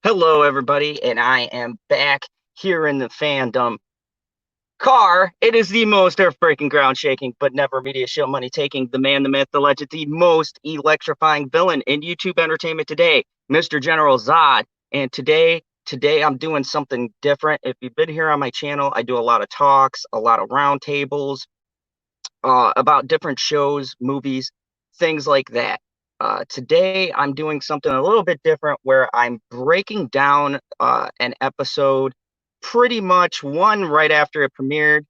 Hello, everybody, and I am back here in the fandom car. It is the most earth-breaking, ground-shaking, but never media show money-taking, the man, the myth, the legend, the most electrifying villain in YouTube entertainment today, Mr. General Zod. And today I'm doing something different. If you've been here on my channel, I do a lot of talks, a lot of roundtables, about different shows, movies, things like that. Today, I'm doing something a little bit different where I'm breaking down an episode, pretty much one right after it premiered,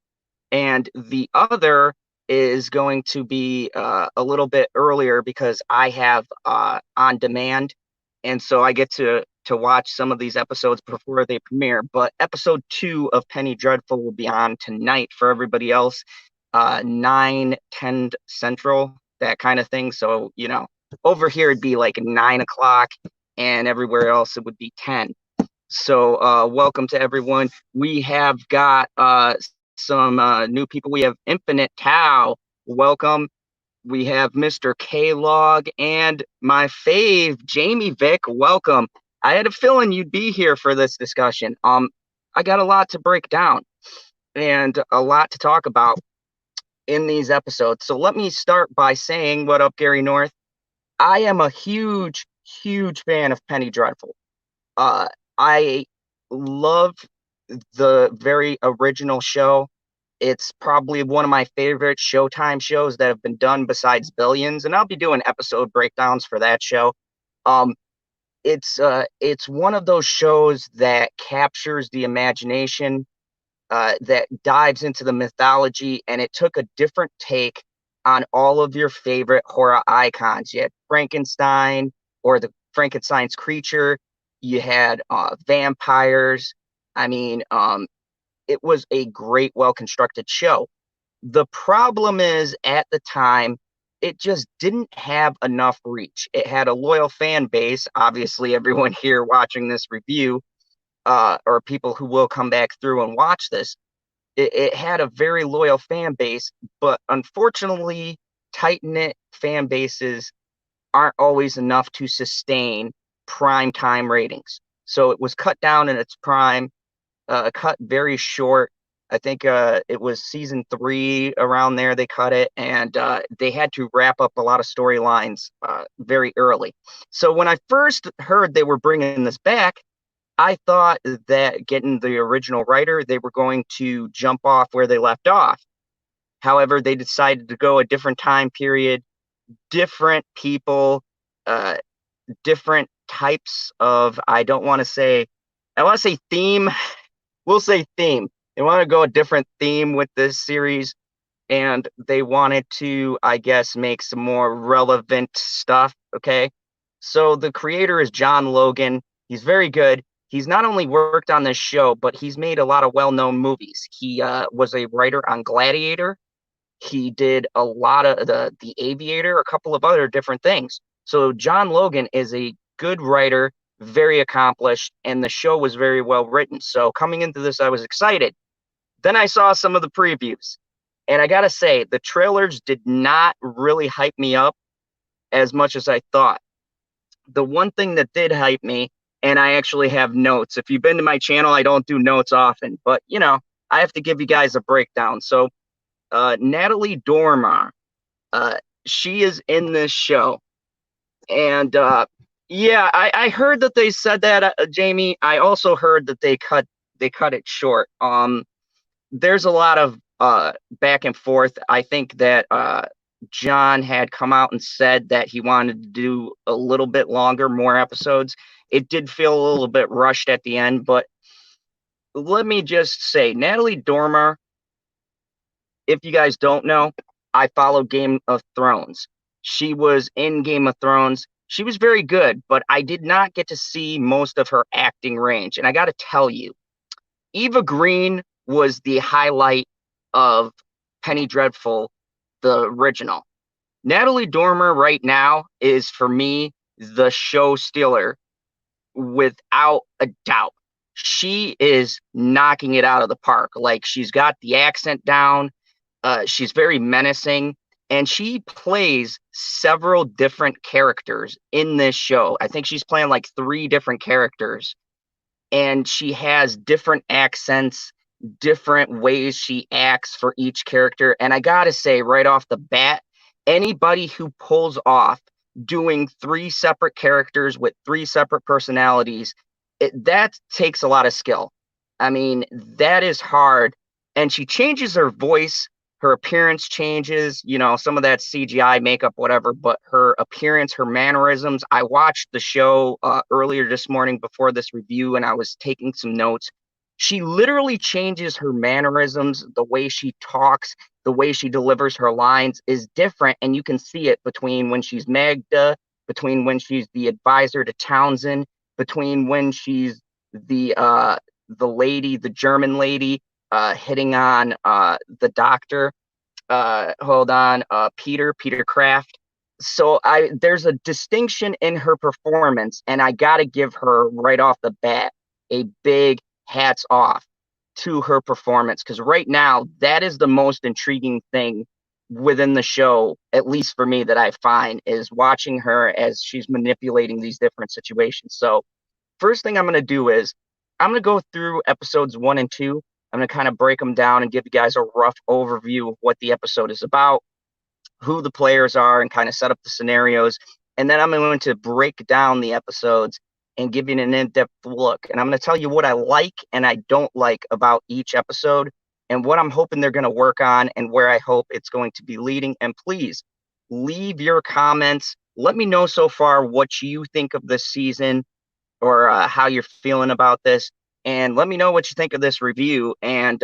and the other is going to be a little bit earlier because I have on demand, and so I get to watch some of these episodes before they premiere. But episode 2 of Penny Dreadful will be on tonight for everybody else, 9, 10 Central, that kind of thing. So, over here it'd be like 9 o'clock, and everywhere else it would be 10. So, welcome to everyone. We have got some new people. We have Infinite Tau. Welcome. We have Mr. K-Log and my fave, Jamie Vick. Welcome. I had a feeling you'd be here for this discussion. I got a lot to break down and a lot to talk about in these episodes. So let me start by saying, what up, Gary North? I am a huge, huge fan of Penny Dreadful. I love the very original show. It's probably one of my favorite Showtime shows that have been done besides Billions, and I'll be doing episode breakdowns for that show. It's one of those shows that captures the imagination, that dives into the mythology, and it took a different take on all of your favorite horror icons. You had Frankenstein, or the Frankenstein's creature. You had vampires. I mean, it was a great, well-constructed show. The problem is, at the time, it just didn't have enough reach. It had a loyal fan base. Obviously, everyone here watching this review, or people who will come back through and watch this, it had a very loyal fan base, but unfortunately, tight-knit fan bases aren't always enough to sustain prime time ratings. So it was cut down in its prime, cut very short. I think it was season 3 around there they cut it, and they had to wrap up a lot of storylines very early. So when I first heard they were bringing this back, I thought that getting the original writer, they were going to jump off where they left off. However, they decided to go a different time period, different people, different types of, I want to say theme. We'll say theme. They want to go a different theme with this series, and they wanted to, I guess, make some more relevant stuff. Okay. So the creator is John Logan. He's very good. He's not only worked on this show, but he's made a lot of well-known movies. He was a writer on Gladiator. He did a lot of the Aviator, a couple of other different things. So John Logan is a good writer, very accomplished, and the show was very well written. So coming into this, I was excited. Then I saw some of the previews, and I gotta say, the trailers did not really hype me up as much as I thought. The one thing that did hype me, and I actually have notes. If you've been to my channel, I don't do notes often, but I have to give you guys a breakdown. So Natalie Dormer, she is in this show, and yeah, I heard that they said that, Jamie. I also heard that they cut it short. There's a lot of back and forth. I think that John had come out and said that he wanted to do a little bit longer, more episodes. It did feel a little bit rushed at the end, but let me just say, Natalie Dormer, if you guys don't know, I follow Game of Thrones. She was in Game of Thrones. She was very good, but I did not get to see most of her acting range. And I got to tell you, Eva Green was the highlight of Penny Dreadful, the original. Natalie Dormer right now is, for me, the show stealer without a doubt. She is knocking it out of the park. Like, she's got the accent down. She's very menacing, and she plays several different characters in this show. I think she's playing like 3 different characters and she has different accents, different ways she acts for each character. And I gotta say, right off the bat, anybody who pulls off doing 3 separate characters with 3 separate personalities, that takes a lot of skill. I mean, that is hard. And she changes her voice, her appearance changes, you know, some of that CGI makeup, whatever, but her appearance, her mannerisms. I watched the show earlier this morning before this review, and I was taking some notes. She literally changes her mannerisms, the way she talks, the way she delivers her lines is different, and you can see it between when she's Magda, between when she's the advisor to Townsend, between when she's the lady, the German lady, hitting on the doctor. Hold on, Peter Kraft. So there's a distinction in her performance, and I gotta give her right off the bat a big hats off to her performance, because right now that is the most intriguing thing within the show, at least for me, that I find is watching her as she's manipulating these different situations. So first thing I'm going to do is I'm going to go through episodes 1 and 2. I'm going to kind of break them down and give you guys a rough overview of what the episode is about, who the players are, and kind of set up the scenarios. And then I'm going to break down the episodes and give you an in-depth look. And I'm going to tell you what I like and I don't like about each episode, and what I'm hoping they're going to work on, and where I hope it's going to be leading. And please leave your comments. Let me know so far what you think of this season, or how you're feeling about this. And let me know what you think of this review. And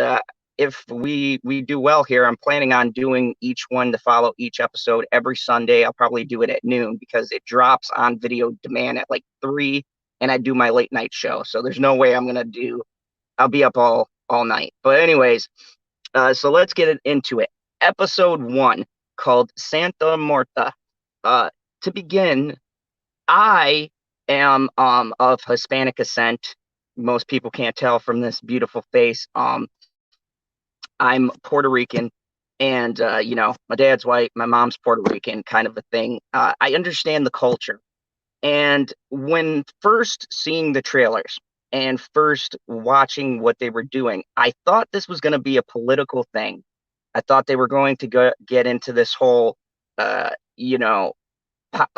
if we do well here, I'm planning on doing each one to follow each episode every Sunday. I'll probably do it at noon because it drops on video demand at like 3, and I do my late night show. So there's no way I'll be up all night. But anyways, so let's get into it. Episode 1, called Santa Morta. To begin, I am of Hispanic descent. Most people can't tell from this beautiful face. I'm Puerto Rican, and you know, my dad's white, my mom's Puerto Rican, kind of a thing. I understand the culture. And when first seeing the trailers and first watching what they were doing, I thought this was going to be a political thing. I thought they were going to get into this whole, you know,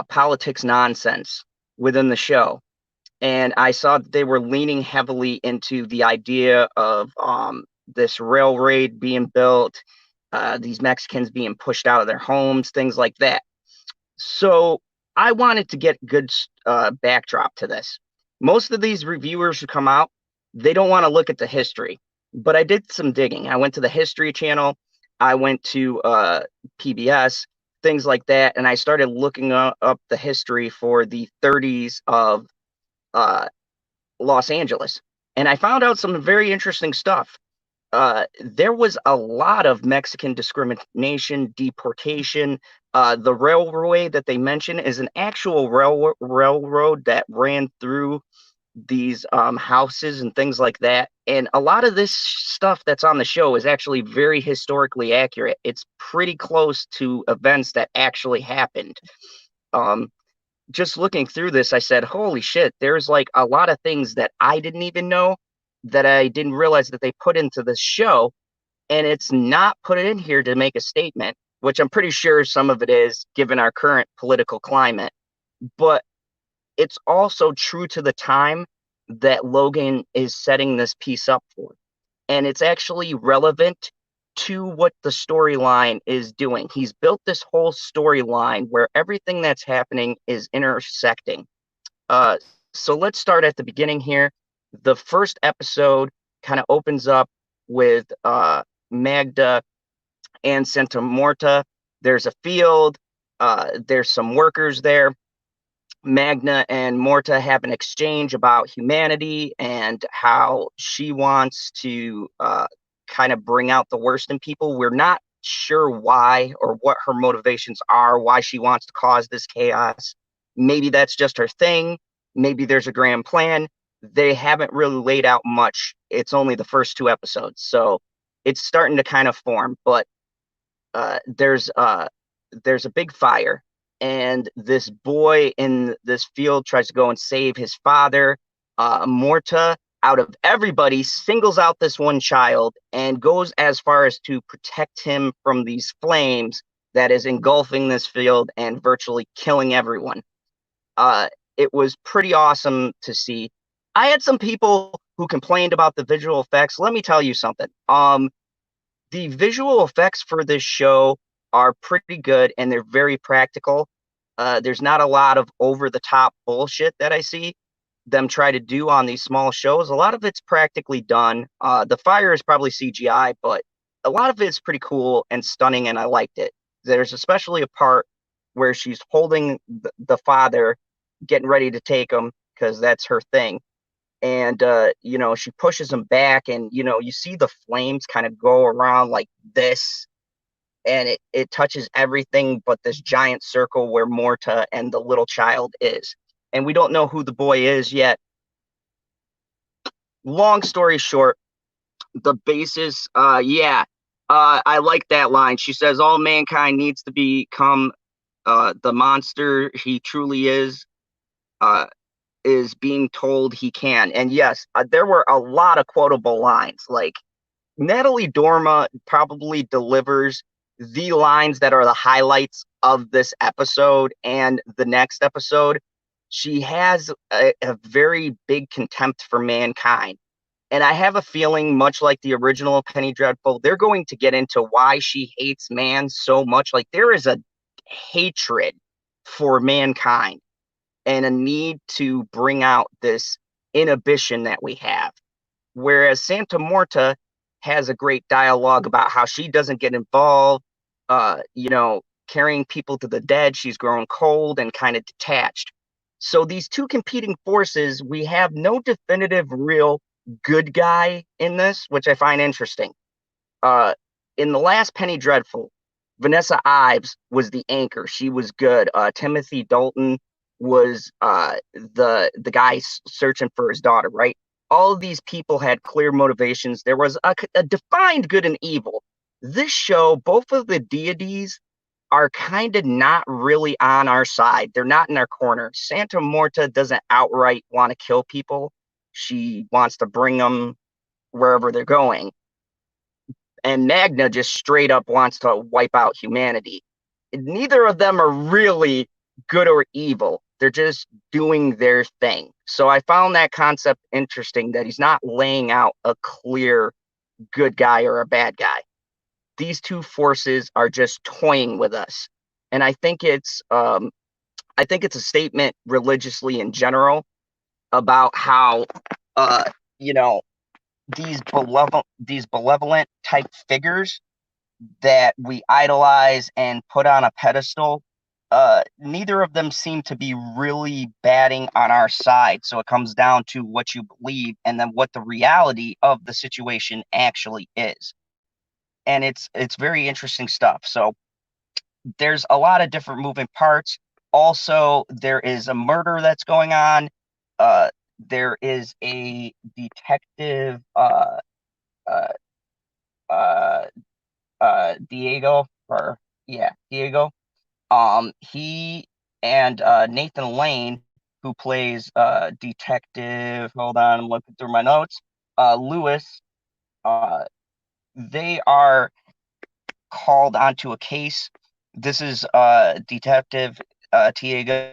politics nonsense within the show. And I saw that they were leaning heavily into the idea of this railroad being built, these Mexicans being pushed out of their homes, things like that. So I wanted to get good backdrop to this. Most of these reviewers who come out, they don't want to look at the history, but I did some digging. I went to the History Channel, I went to PBS, things like that, and I started looking up the history for the 30s of Los Angeles, and I found out some very interesting stuff. There was a lot of Mexican discrimination, deportation. The railway that they mention is an actual railroad that ran through these houses and things like that. And a lot of this stuff that's on the show is actually very historically accurate. It's pretty close to events that actually happened. Just looking through this, I said, holy shit, there's like a lot of things that I didn't even know, that I didn't realize that they put into this show. And it's not put in here to make a statement, which I'm pretty sure some of it is, given our current political climate. But it's also true to the time that Logan is setting this piece up for. And it's actually relevant to what the storyline is doing. He's built this whole storyline where everything that's happening is intersecting. So let's start at the beginning here. The first episode kind of opens up with Magda and Santa Morta. There's a field. There's some workers there. Magna and Morta have an exchange about humanity and how she wants to kind of bring out the worst in people. We're not sure why or what her motivations are, why she wants to cause this chaos. Maybe that's just her thing. Maybe there's a grand plan. They haven't really laid out much. It's only the first 2 episodes, so it's starting to kind of form. But there's a big fire, and this boy in this field tries to go and save his father. Morta out of everybody, singles out this one child and goes as far as to protect him from these flames that is engulfing this field and virtually killing everyone. It was pretty awesome to see. I had some people who complained about the visual effects. Let me tell you something. The visual effects for this show are pretty good and they're very practical. There's not a lot of over the top bullshit that I see them try to do on these small shows. A lot of it's practically done. The fire is probably CGI, but a lot of it's pretty cool and stunning, and I liked it. There's especially a part where she's holding the father, getting ready to take him because that's her thing. And, she pushes him back, and, you see the flames kind of go around like this, and it touches everything but this giant circle where Morta and the little child is. And we don't know who the boy is yet. Long story short, the basis, I like that line. She says, all mankind needs to become the monster he truly is being told he can. And yes, there were a lot of quotable lines. Like, Natalie Dormer probably delivers the lines that are the highlights of this episode and the next episode. She has a very big contempt for mankind. And I have a feeling, much like the original Penny Dreadful, they're going to get into why she hates man so much. Like, there is a hatred for mankind and a need to bring out this inhibition that we have. Whereas Santa Morta has a great dialogue about how she doesn't get involved, carrying people to the dead. She's grown cold and kind of detached. So these two competing forces, we have no definitive real good guy in this, which I find interesting. In the last Penny Dreadful, Vanessa Ives was the anchor. She was good. Timothy Dalton was the guy searching for his daughter, right? All of these people had clear motivations. There was a defined good and evil. This show, both of the deities are kind of not really on our side. They're not in our corner. Santa Morta doesn't outright want to kill people. She wants to bring them wherever they're going. And Magna just straight up wants to wipe out humanity. Neither of them are really good or evil. They're just doing their thing. So I found that concept interesting, that he's not laying out a clear good guy or a bad guy. These two forces are just toying with us. And I think it's a statement religiously in general about how you know these benevolent type figures that we idolize and put on a pedestal, neither of them seem to be really batting on our side. So it comes down to what you believe and then what the reality of the situation actually is. And it's very interesting stuff. So there's a lot of different moving parts. Also, there is a murder that's going on. There is a detective, uh, uh, Diego, or yeah, Diego. He and Nathan Lane, who plays Detective. Hold on, I'm looking through my notes. Lewis. Uh, they are called onto a case. This is Detective Tiago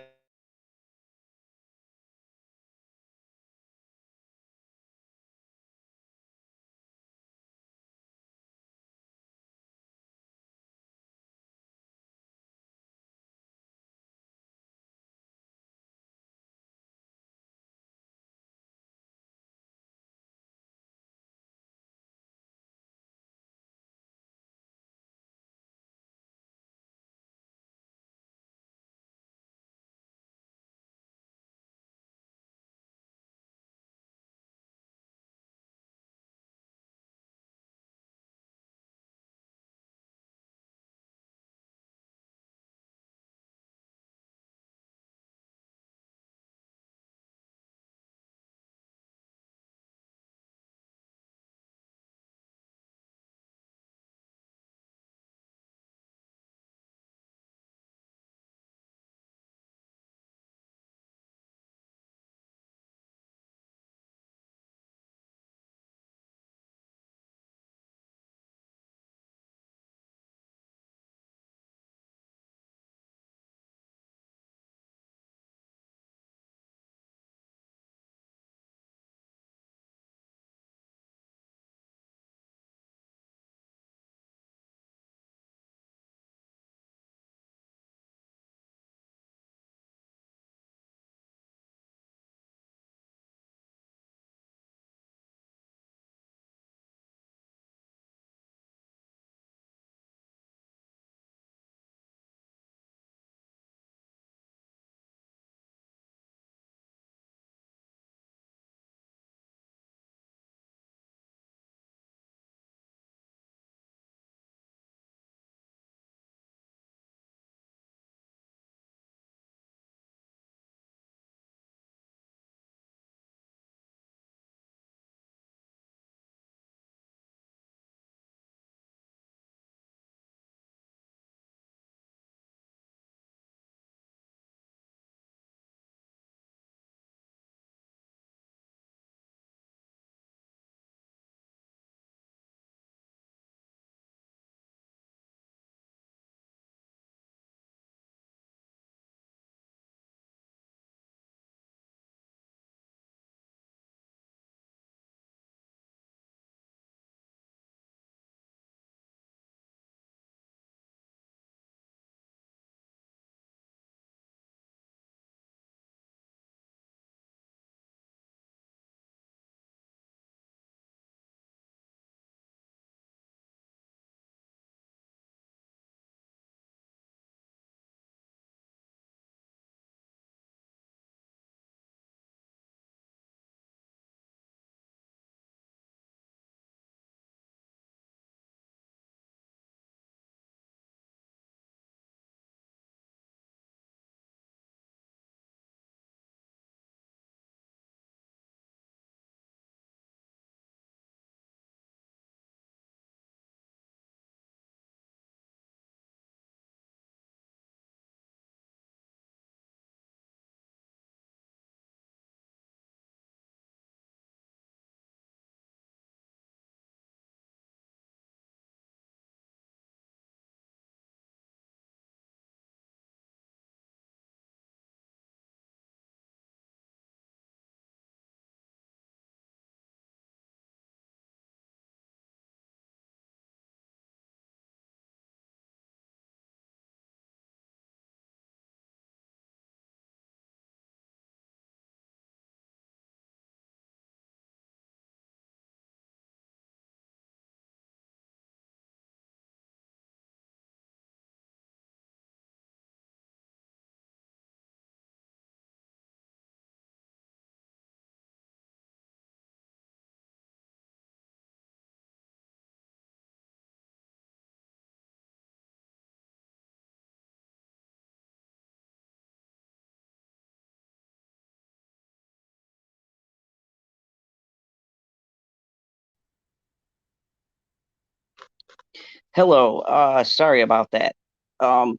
Hello, sorry about that. Um,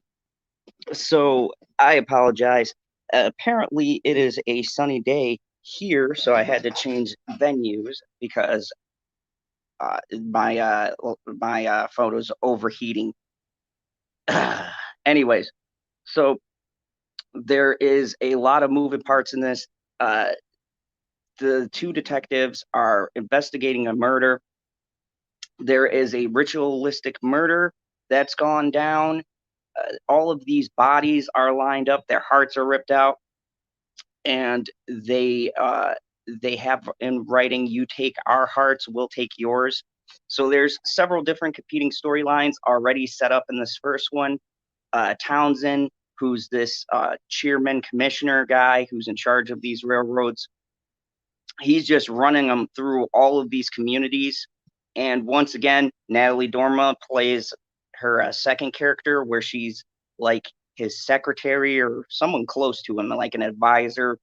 so I apologize. Apparently, it is a sunny day here, so I had to change venues because my photo's overheating. Anyways, so there is a lot of moving parts in this. Uh, the two detectives are investigating a murder. There is a ritualistic murder that's gone down. All of these bodies are lined up, their hearts are ripped out, and they have in writing, "You take our hearts, we'll take yours." So there's several different competing storylines already set up in this first one. Townsend, who's this chairman commissioner guy who's in charge of these railroads, he's just running them through all of these communities. And once again, Natalie Dormer plays her second character, where she's like his secretary or someone close to him, like an advisor.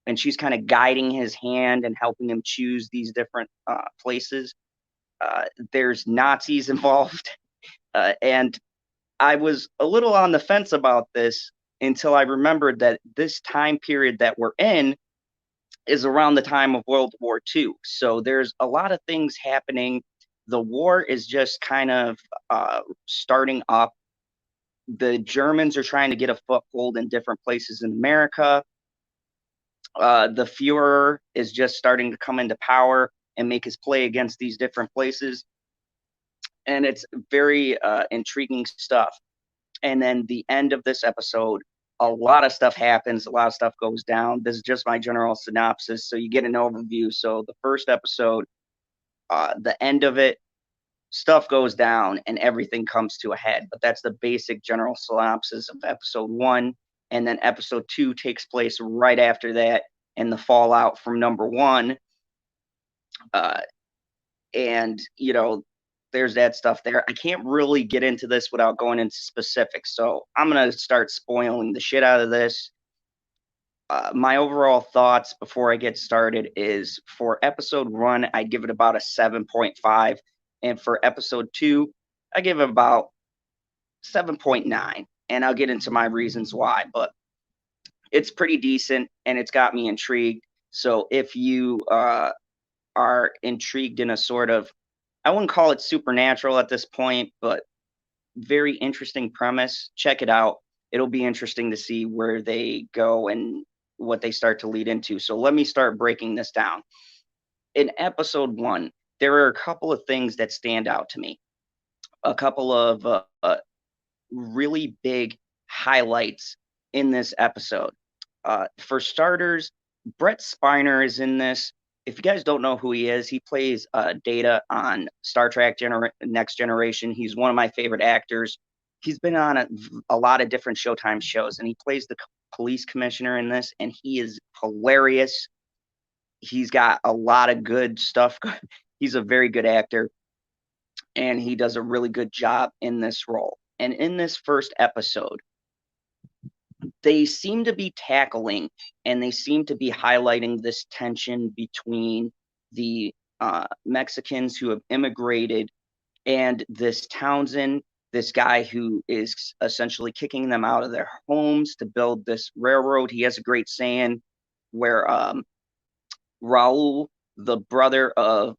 And she's kind of guiding his hand and helping him choose these different places. There's Nazis involved. And I was a little on the fence about this until I remembered that this time period that we're in is around the time of World War II. So there's a lot of things happening. The war is just kind of starting up. The Germans are trying to get a foothold in different places in America. The Fuhrer is just starting to come into power and make his play against these different places. And it's very intriguing stuff. And then the end of this episode, a lot of stuff happens, a lot of stuff goes down. This is just my general synopsis, so you get an overview. So the first episode, the end of it, stuff goes down and everything comes to a head. But that's the basic general synopsis of episode one. And then episode two takes place right after that, and the fallout from number one. And, there's that stuff there. I can't really get into this without going into specifics. So I'm going to start spoiling the shit out of this. My overall thoughts before I get started is, for episode one, I'd give it about a 7.5. And for episode two, I give it about 7.9. And I'll get into my reasons why. But it's pretty decent and it's got me intrigued. So if you are intrigued in a sort of, I wouldn't call it supernatural at this point, but very interesting premise, check it out. It'll be interesting to see where they go and what they start to lead into. So let me start breaking this down. In episode one, there are a couple of things that stand out to me. A couple of really big highlights in this episode. For starters, Brett Spiner is in this. If you guys don't know who he is, he plays Data on Star Trek Next Generation. He's one of my favorite actors. He's been on a lot of different Showtime shows, and he plays the police commissioner in this, and he is hilarious. He's got a lot of good stuff. He's a very good actor, and he does a really good job in this role. And in this first episode, they seem to be tackling and they seem to be highlighting this tension between the Mexicans who have immigrated and this Townsend, this guy who is essentially kicking them out of their homes to build this railroad. He has a great saying where Raul, the brother of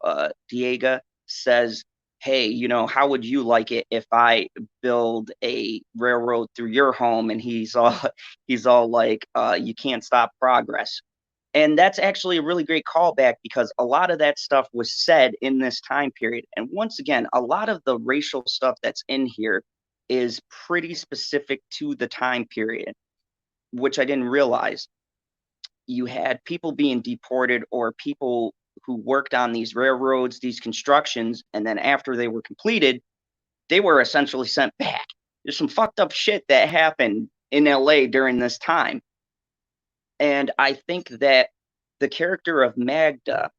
Diego, says, "Hey, how would you like it if I build a railroad through your home?" And he's all like, "You can't stop progress." And that's actually a really great callback, because a lot of that stuff was said in this time period. And once again, a lot of the racial stuff that's in here is pretty specific to the time period, which I didn't realize. You had people being deported, or people who worked on these railroads, these constructions, and then after they were completed, they were essentially sent back. There's some fucked up shit that happened in LA during this time. And I think that the character of Magda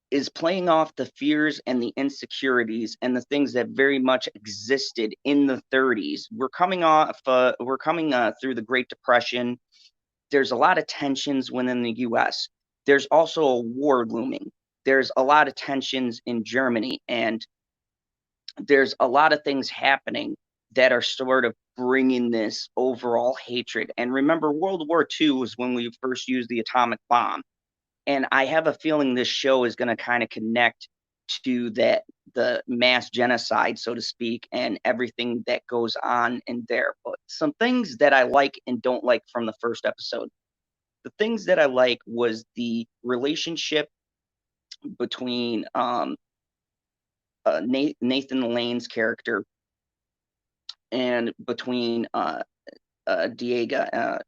is playing off the fears and the insecurities and the things that very much existed in the 30s. We're coming through the Great Depression. There's a lot of tensions within the US. There's also a war looming. There's a lot of tensions in Germany. And there's a lot of things happening that are sort of bringing this overall hatred. And remember, World War II was when we first used the atomic bomb. And I have a feeling this show is going to kind of connect to that, the mass genocide, so to speak, and everything that goes on in there. But some things that I like and don't like from the first episode. The things that I like was the relationship between Nathan Lane's character and between Diego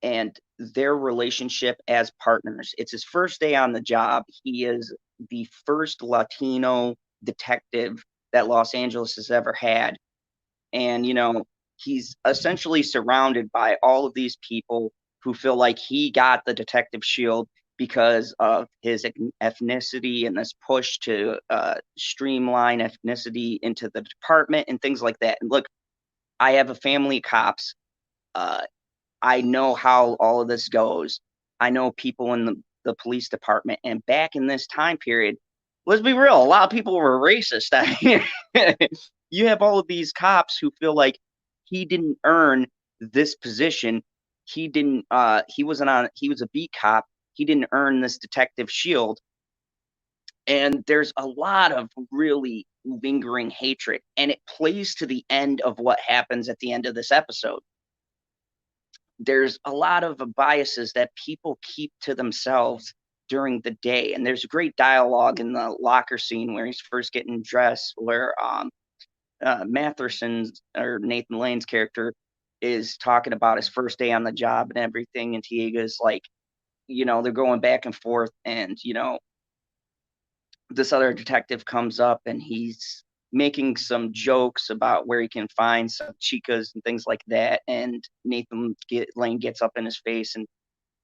and their relationship as partners. It's his first day on the job. He is the first Latino detective that Los Angeles has ever had. And, you know, he's essentially surrounded by all of these people who feel like he got the detective shield because of his ethnicity and this push to streamline ethnicity into the department and things like that. And look, I have a family of cops. Uh, I know how all of this goes. I know people in the police department. And back in this time period, let's be real, a lot of people were racist. You have all of these cops who feel like he didn't earn this position. He didn't, he was a beat cop. He didn't earn this detective shield. And there's a lot of really lingering hatred. And it plays to the end of what happens at the end of this episode. There's a lot of biases that people keep to themselves during the day. And there's great dialogue in the locker scene where he's first getting dressed, where Matherson's or Nathan Lane's character is talking about his first day on the job and everything. And Tiega's like, you know, they're going back and forth. And, you know, this other detective comes up and he's making some jokes about where he can find some chicas and things like that. And Lane gets up in his face and,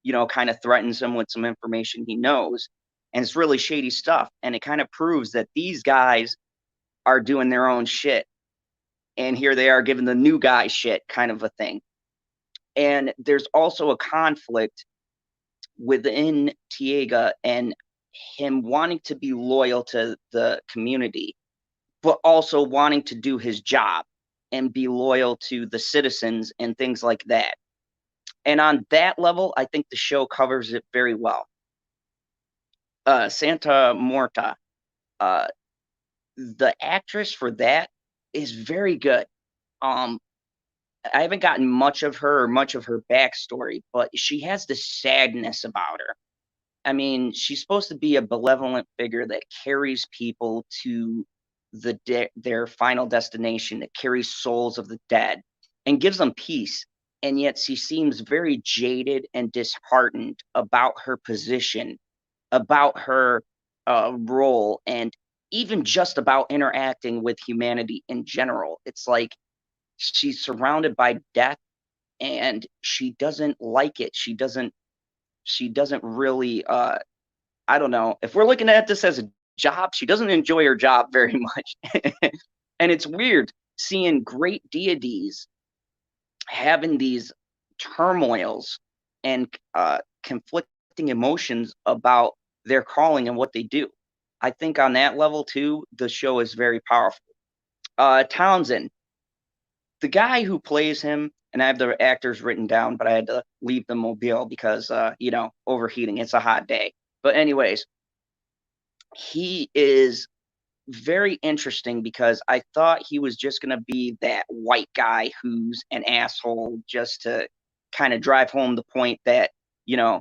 you know, kind of threatens him with some information he knows. And it's really shady stuff. And it kind of proves that these guys are doing their own shit. And here they are giving the new guy shit, kind of a thing. And there's also a conflict within Tiega and him wanting to be loyal to the community, but also wanting to do his job and be loyal to the citizens and things like that. And on that level, I think the show covers it very well. Santa Morta, the actress for that is very good. I haven't gotten much of her or much of her backstory, but she has this sadness about her. I mean, she's supposed to be a benevolent figure that carries people to their final destination, that carries souls of the dead and gives them peace. And yet she seems very jaded and disheartened about her position, about her role, and even just about interacting with humanity in general. It's like she's surrounded by death and she doesn't like it. She doesn't really I don't know. If we're looking at this as a job, she doesn't enjoy her job very much. And it's weird seeing great deities having these turmoils and conflicting emotions about their calling and what they do. I think on that level too, the show is very powerful. Townsend, the guy who plays him, and I have the actors written down, but I had to leave the mobile because you know, overheating. It's a hot day. But anyways, he is very interesting because I thought he was just going to be that white guy who's an asshole just to kind of drive home the point that, you know,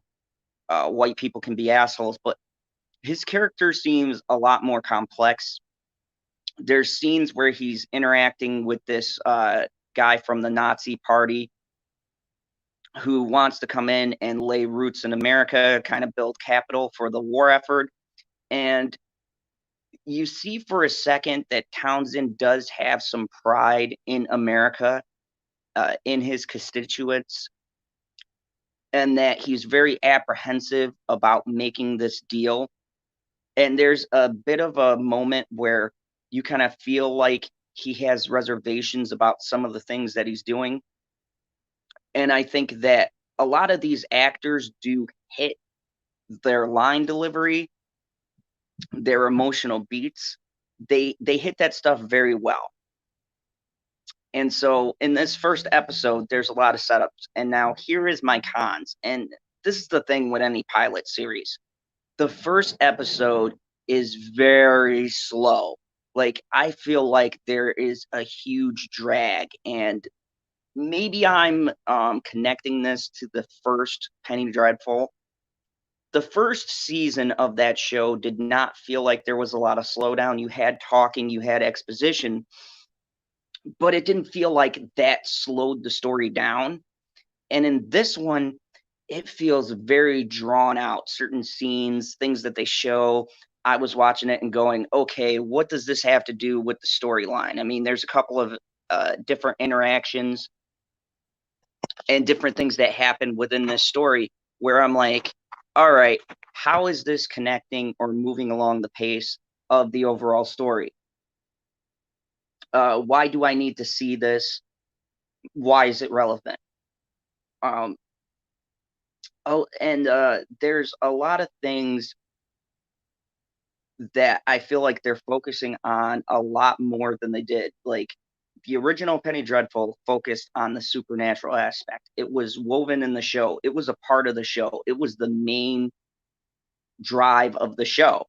white people can be assholes. But his character seems a lot more complex. There's scenes where he's interacting with this guy from the Nazi party who wants to come in and lay roots in America, kind of build capital for the war effort. And you see for a second that Townsend does have some pride in America, in his constituents, and that he's very apprehensive about making this deal. And there's a bit of a moment where you kind of feel like he has reservations about some of the things that he's doing. And I think that a lot of these actors do hit their line delivery, their emotional beats, they hit that stuff very well. And so in this first episode, there's a lot of setups. And now here is my cons. And this is the thing with any pilot series. The first episode is very slow. Like, I feel like there is a huge drag, and maybe I'm connecting this to the first Penny Dreadful. The first season of that show did not feel like there was a lot of slowdown. You had talking, you had exposition, but it didn't feel like that slowed the story down. And in this one, it feels very drawn out. Certain scenes, things that they show, I was watching it and going, okay, what does this have to do with the storyline? I mean, there's a couple of different interactions and different things that happen within this story where I'm like, all right, how is this connecting or moving along the pace of the overall story? Why do I need to see this? Why is it relevant? And there's a lot of things that I feel like they're focusing on a lot more than they did. Like, the original Penny Dreadful focused on the supernatural aspect. It was woven in the show. It was a part of the show. It was the main drive of the show.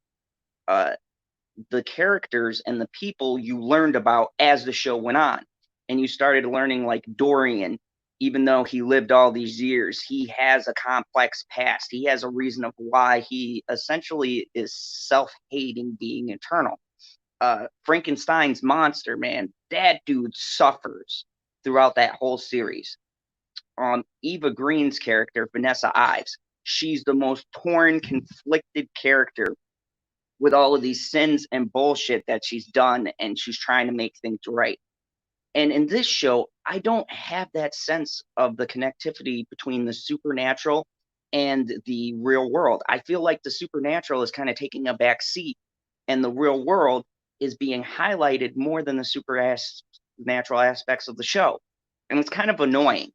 The characters and the people you learned about as the show went on. And you started learning, like, Dorian, even though he lived all these years, he has a complex past. He has a reason of why he essentially is self-hating being eternal. Frankenstein's monster, man, that dude suffers throughout that whole series. Eva Green's character, Vanessa Ives, she's the most torn, conflicted character with all of these sins and bullshit that she's done, and she's trying to make things right. And in this show, I don't have that sense of the connectivity between the supernatural and the real world. I feel like the supernatural is kind of taking a back seat, and the real world is being highlighted more than the supernatural aspects of the show. And it's kind of annoying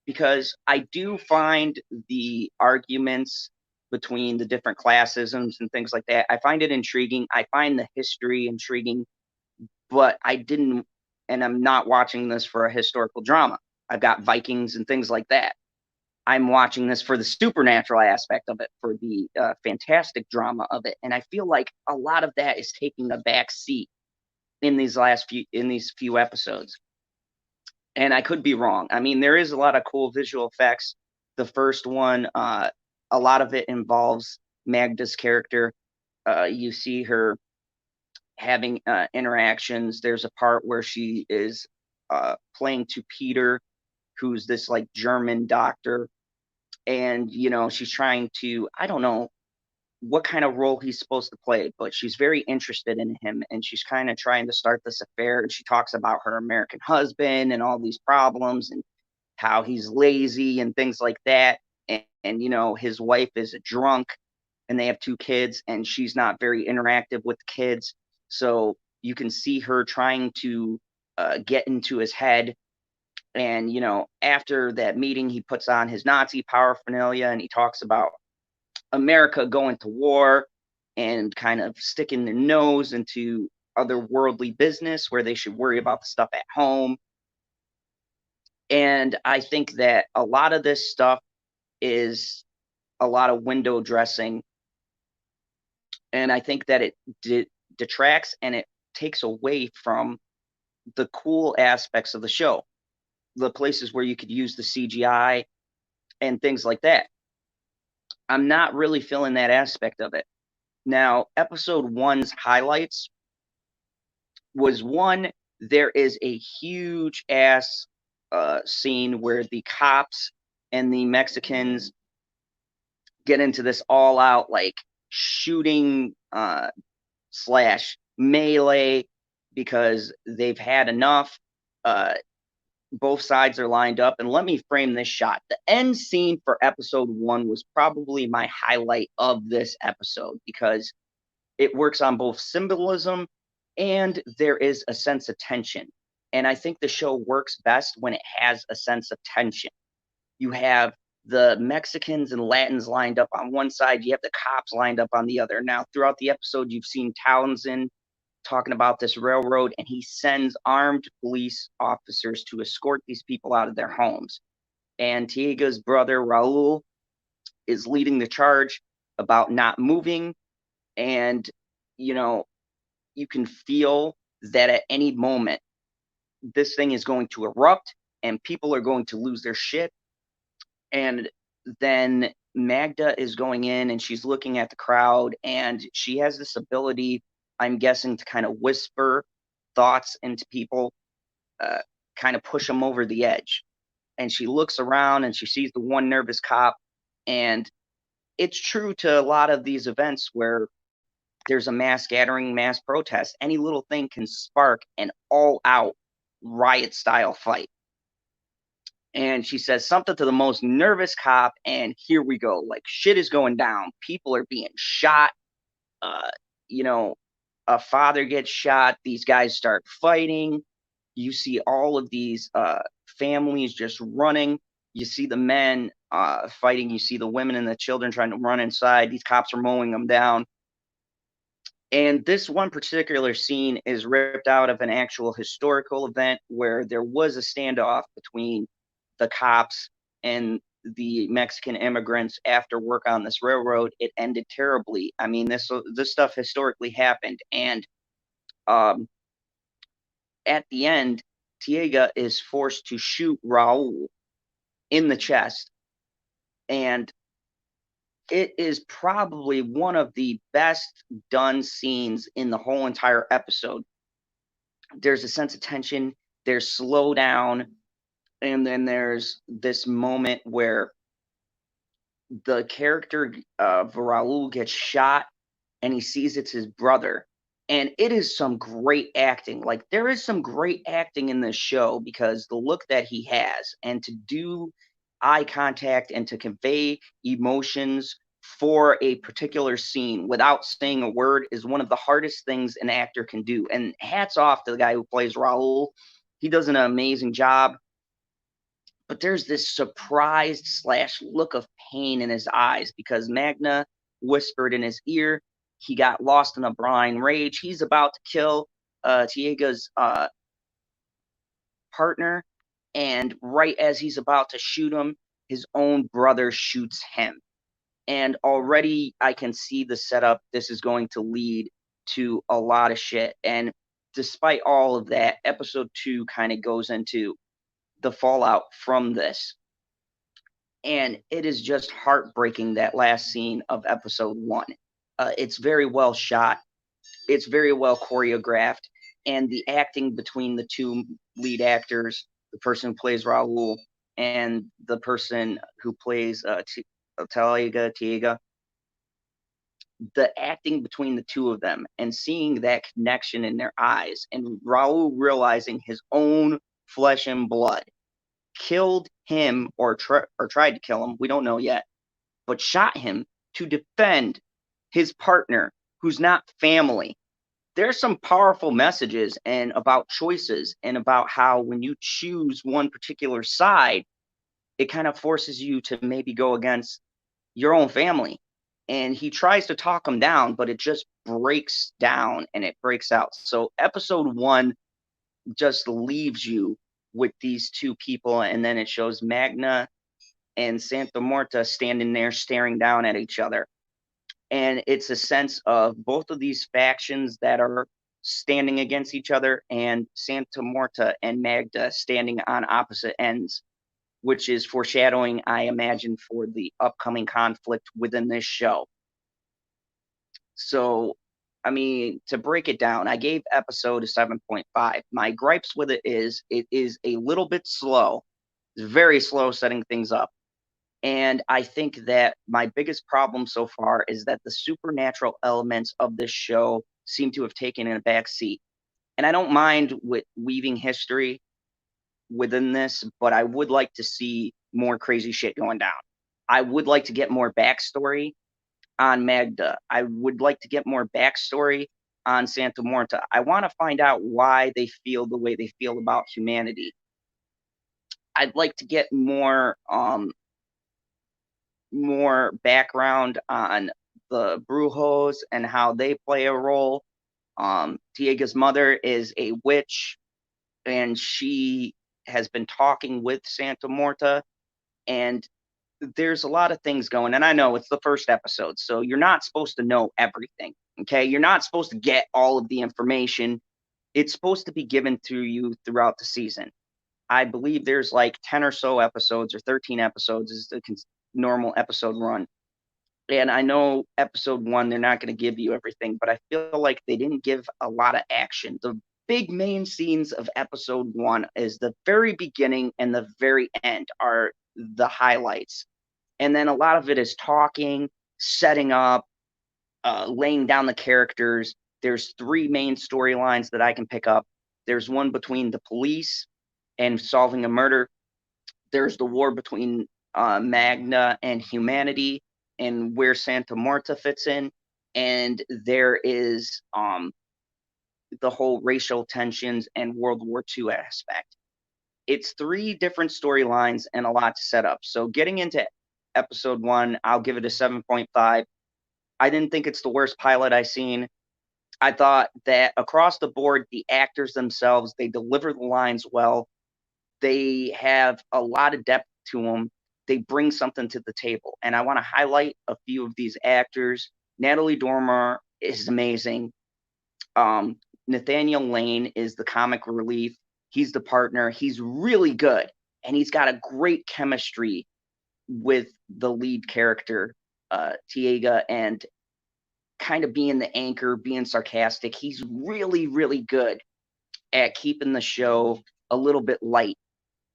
because I do find the arguments between the different classisms and things like that, I find it intriguing. I find the history intriguing, but I didn't, and I'm not watching this for a historical drama. I've got Vikings and things like that. I'm watching this for the supernatural aspect of it, for the fantastic drama of it. And I feel like a lot of that is taking a back seat in these few episodes. And I could be wrong. I mean, there is a lot of cool visual effects. The first one, a lot of it involves Magda's character. You see her having interactions. There's a part where she is playing to Peter, who's this, like, German doctor. And, you know, she's trying to, I don't know what kind of role he's supposed to play, but she's very interested in him, and she's kind of trying to start this affair. And she talks about her American husband and all these problems and how he's lazy and things like that. And you know, his wife is a drunk, and they have 2 kids, and she's not very interactive with the kids. So you can see her trying to get into his head. And, you know, after that meeting, he puts on his Nazi paraphernalia and he talks about America going to war and kind of sticking their nose into otherworldly business where they should worry about the stuff at home. And I think that a lot of this stuff is a lot of window dressing. And I think that it detracts and it takes away from the cool aspects of the show, the places where you could use the CGI and things like that. I'm not really feeling that aspect of it. Now, episode 1's highlights was, one, there is a huge ass scene where the cops and the Mexicans get into this all out, like, shooting slash melee because they've had enough. Both sides are lined up, and let me frame this shot. The end scene for episode 1 was probably my highlight of this episode because it works on both symbolism and there is a sense of tension. And I think the show works best when it has a sense of tension. You have the Mexicans and Latins lined up on one side, you have the cops lined up on the other. Now, throughout the episode, you've seen Townsend talking about this railroad, and he sends armed police officers to escort these people out of their homes. And Tiega's brother, Raul, is leading the charge about not moving. And, you know, you can feel that at any moment, this thing is going to erupt and people are going to lose their shit. And then Magda is going in and she's looking at the crowd, and she has this ability, I'm guessing, to kind of whisper thoughts into people, kind of push them over the edge. And she looks around and she sees the one nervous cop. And it's true to a lot of these events where there's a mass gathering, mass protest. Any little thing can spark an all-out riot-style fight. And she says something to the most nervous cop, and here we go. Like, shit is going down. People are being shot. You know, a father gets shot. These guys start fighting. You see all of these families just running. You see the men fighting. You see the women and the children trying to run inside. These cops are mowing them down. And this one particular scene is ripped out of an actual historical event where there was a standoff between the cops and the Mexican immigrants after work on this railroad. It ended terribly. I mean, this stuff historically happened. And at the end, Tiaga is forced to shoot Raul in the chest. And it is probably one of the best done scenes in the whole entire episode. There's a sense of tension, there's slow down, and then there's this moment where the character of Raul gets shot and he sees it's his brother. And it is some great acting. Like, there is some great acting in this show, because the look that he has, and to do eye contact and to convey emotions for a particular scene without saying a word is one of the hardest things an actor can do. And hats off to the guy who plays Raul. He does an amazing job. But there's this surprised / look of pain in his eyes, because Magna whispered in his ear. He got lost in a blind rage. He's about to kill Tiega's partner. And right as he's about to shoot him, his own brother shoots him. And already I can see the setup. This is going to lead to a lot of shit. And despite all of that, episode 2 kind of goes into the fallout from this. And it is just heartbreaking, that last scene of episode 1. It's very well shot. It's very well choreographed. And the acting between the two lead actors, the person who plays Raul and the person who plays Tiaga, the acting between the two of them, and seeing that connection in their eyes, and Raul realizing his own flesh and blood killed him, or tried to kill him, we don't know yet, but shot him to defend his partner who's not family. There's some powerful messages and about choices, and about how when you choose one particular side, it kind of forces you to maybe go against your own family. And he tries to talk him down, but it just breaks down and it breaks out. So episode 1 just leaves you with these two people, and then it shows Magna and Santa Morta standing there staring down at each other. And it's a sense of both of these factions that are standing against each other, and Santa Morta and Magda standing on opposite ends, which is foreshadowing, I imagine, for the upcoming conflict within this show. So, I mean, to break it down, I gave episode a 7.5. My gripes with it is a little bit slow. It's very slow setting things up. And I think that my biggest problem so far is that the supernatural elements of this show seem to have taken a back seat. And I don't mind with weaving history within this, but I would like to see more crazy shit going down. I would like to get more backstory on Magda. I would like to get more backstory on Santa Morta. I want to find out why they feel the way they feel about humanity. I'd like to get more background on the Brujos and how they play a role. Tiega's mother is a witch, and she has been talking with Santa Morta, and there's a lot of things going. And I know it's the first episode, so you're not supposed to know everything. Okay, you're not supposed to get all of the information. It's supposed to be given to you throughout the season. I believe there's like 10 or so episodes, or 13 episodes is the normal episode run. And I know episode 1, they're not going to give you everything, but I feel like they didn't give a lot of action. The big main scenes of episode 1 is the very beginning and the very end are the highlights. And then a lot of it is talking, setting up, laying down the characters. There's 3 main storylines that I can pick up. There's one between the police and solving a murder. There's the war between Magna and humanity and where Santa Morta fits in. And there is the whole racial tensions and World War II aspect. It's 3 different storylines and a lot to set up. So getting into episode 1, I'll give it a 7.5. I didn't think it's the worst pilot I've seen. I thought that across the board, the actors themselves, they deliver the lines well. They have a lot of depth to them. They bring something to the table. And I want to highlight a few of these actors. Natalie Dormer is amazing. Nathanael Lane is the comic relief. He's the partner. He's really good. And he's got a great chemistry with the lead character, Tiaga, and kind of being the anchor, being sarcastic. He's really, really good at keeping the show a little bit light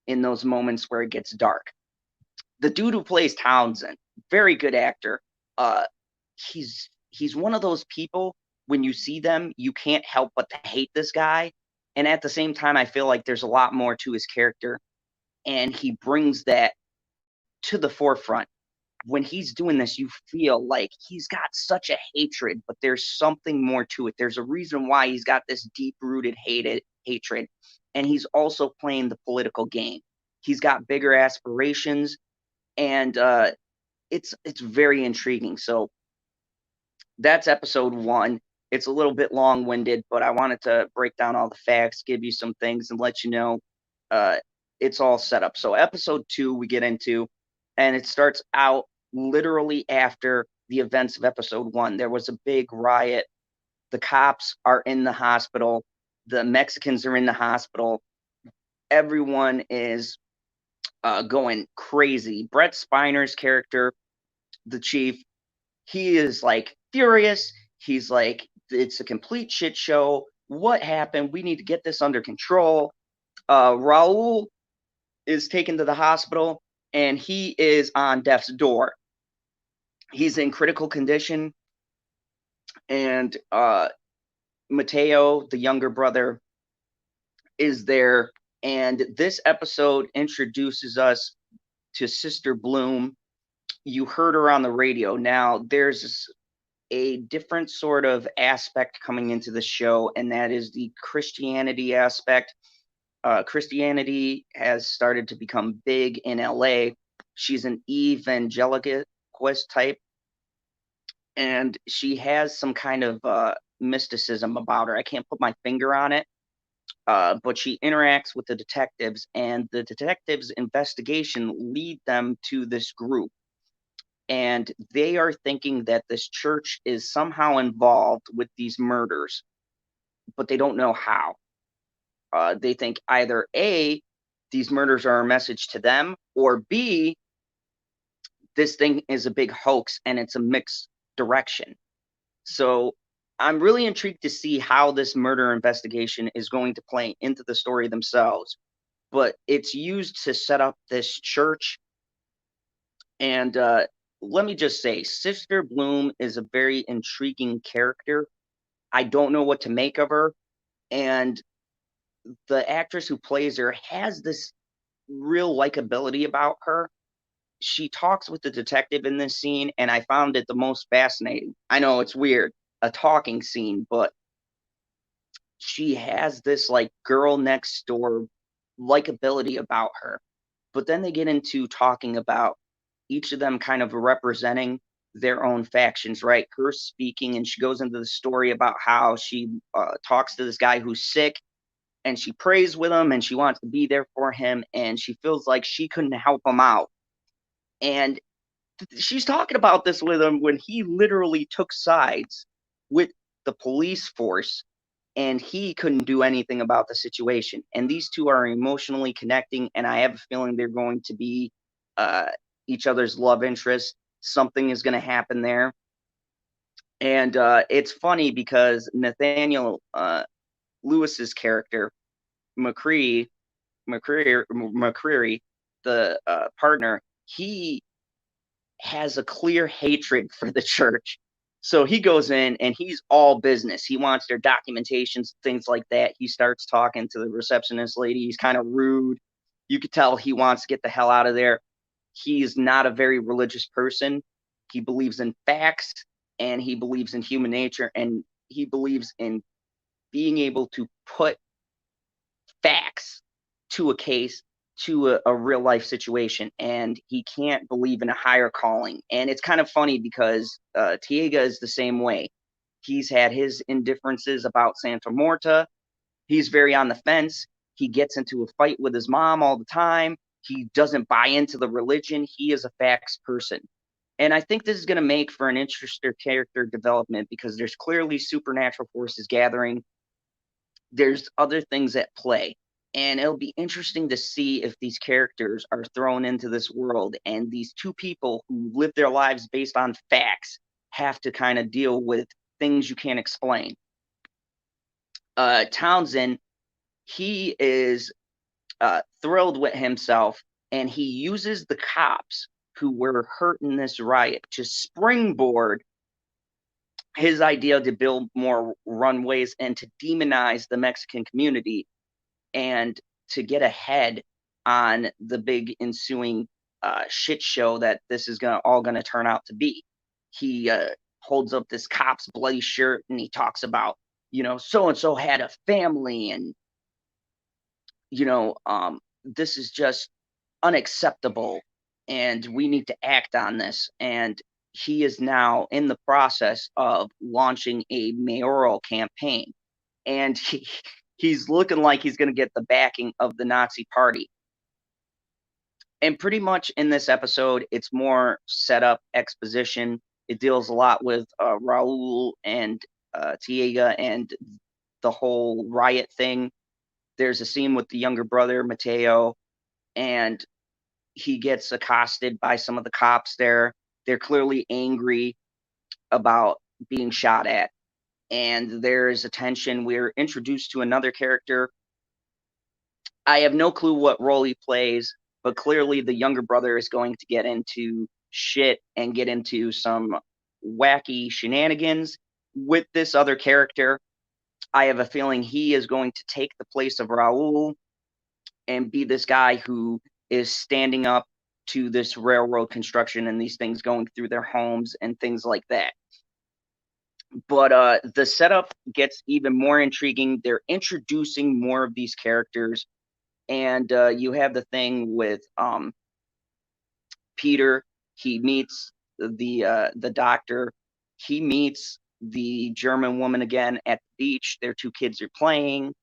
in those moments where it gets dark. The dude who plays Townsend, very good actor. He's one of those people, when you see them, you can't help but to hate this guy. And at the same time, I feel like there's a lot more to his character, and he brings that to the forefront. When he's doing this, you feel like he's got such a hatred, but there's something more to it. There's a reason why he's got this deep-rooted hatred, and he's also playing the political game. He's got bigger aspirations, and it's very intriguing. So that's episode 1. It's a little bit long-winded, but I wanted to break down all the facts, give you some things, and let you know it's all set up. So episode 2 we get into, and it starts out literally after the events of episode 1. There was a big riot. The cops are in the hospital. The Mexicans are in the hospital. Everyone is going crazy. Brett Spiner's character, the chief, he is like furious. He's like, it's a complete shit show. What happened? We need to get this under control. Raul is taken to the hospital, and he is on death's door. He's in critical condition, and Mateo, the younger brother, is there. And this episode introduces us to Sister Bloom. You heard her on the radio. Now, there's a different sort of aspect coming into the show, and that is the Christianity aspect. Christianity has started to become big in LA. She's an evangelist type, and she has some kind of mysticism about her. I can't put my finger on it, but she interacts with the detectives, and the detectives' investigation lead them to this group. And they are thinking that this church is somehow involved with these murders, but they don't know how. They think either A, these murders are a message to them, or B, this thing is a big hoax and it's a mixed direction. So I'm really intrigued to see how this murder investigation is going to play into the story themselves. But it's used to set up this church. And let me just say, Sister Bloom is a very intriguing character. I don't know what to make of her. And the actress who plays her has this real likability about her. She talks with the detective in this scene, and I found it the most fascinating. I know it's weird, a talking scene, but she has this like girl next door likability about her. But then they get into talking about each of them kind of representing their own factions, right? Her speaking, and she goes into the story about how she talks to this guy who's sick, and she prays with him, and she wants to be there for him, and she feels like she couldn't help him out. And she's talking about this with him when he literally took sides with the police force, and he couldn't do anything about the situation. And these two are emotionally connecting, and I have a feeling they're going to be each other's love interest. Something is going to happen there. And it's funny because Nathanael Lewis's character, McCreary, the partner, he has a clear hatred for the church. So he goes in and he's all business. He wants their documentations, things like that. He starts talking to the receptionist lady. He's kind of rude. You could tell he wants to get the hell out of there. He's not a very religious person. He believes in facts, and he believes in human nature, and he believes in being able to put facts to a case, to a real life situation, and he can't believe in a higher calling. And it's kind of funny because Tiago is the same way. He's had his indifferences about Santa Morta. He's very on the fence. He gets into a fight with his mom all the time. He doesn't buy into the religion. He is a facts person. And I think this is going to make for an interesting character development because there's clearly supernatural forces gathering. There's other things at play. And it'll be interesting to see if these characters are thrown into this world, and these two people who live their lives based on facts have to kind of deal with things you can't explain. Townsend, he is thrilled with himself, and he uses the cops who were hurt in this riot to springboard his idea to build more runways and to demonize the Mexican community and to get ahead on the big ensuing shit show that this is all gonna turn out to be. He holds up this cop's bloody shirt and he talks about, so and so had a family, and this is just unacceptable, and we need to act on this. And he is now in the process of launching a mayoral campaign, and he's looking like he's going to get the backing of the Nazi party. And pretty much in this episode, it's more setup exposition. It deals a lot with Raul and Tiago and the whole riot thing. There's a scene with the younger brother, Mateo, and he gets accosted by some of the cops there. They're clearly angry about being shot at. And there is a tension. We're introduced to another character. I have no clue what role he plays, but clearly the younger brother is going to get into shit and get into some wacky shenanigans with this other character. I have a feeling he is going to take the place of Raul and be this guy who is standing up to this railroad construction and these things going through their homes and things like that. But the setup gets even more intriguing. They're introducing more of these characters, and you have the thing with Peter. He meets the doctor. He meets the German woman again at the beach. Their two kids are playing,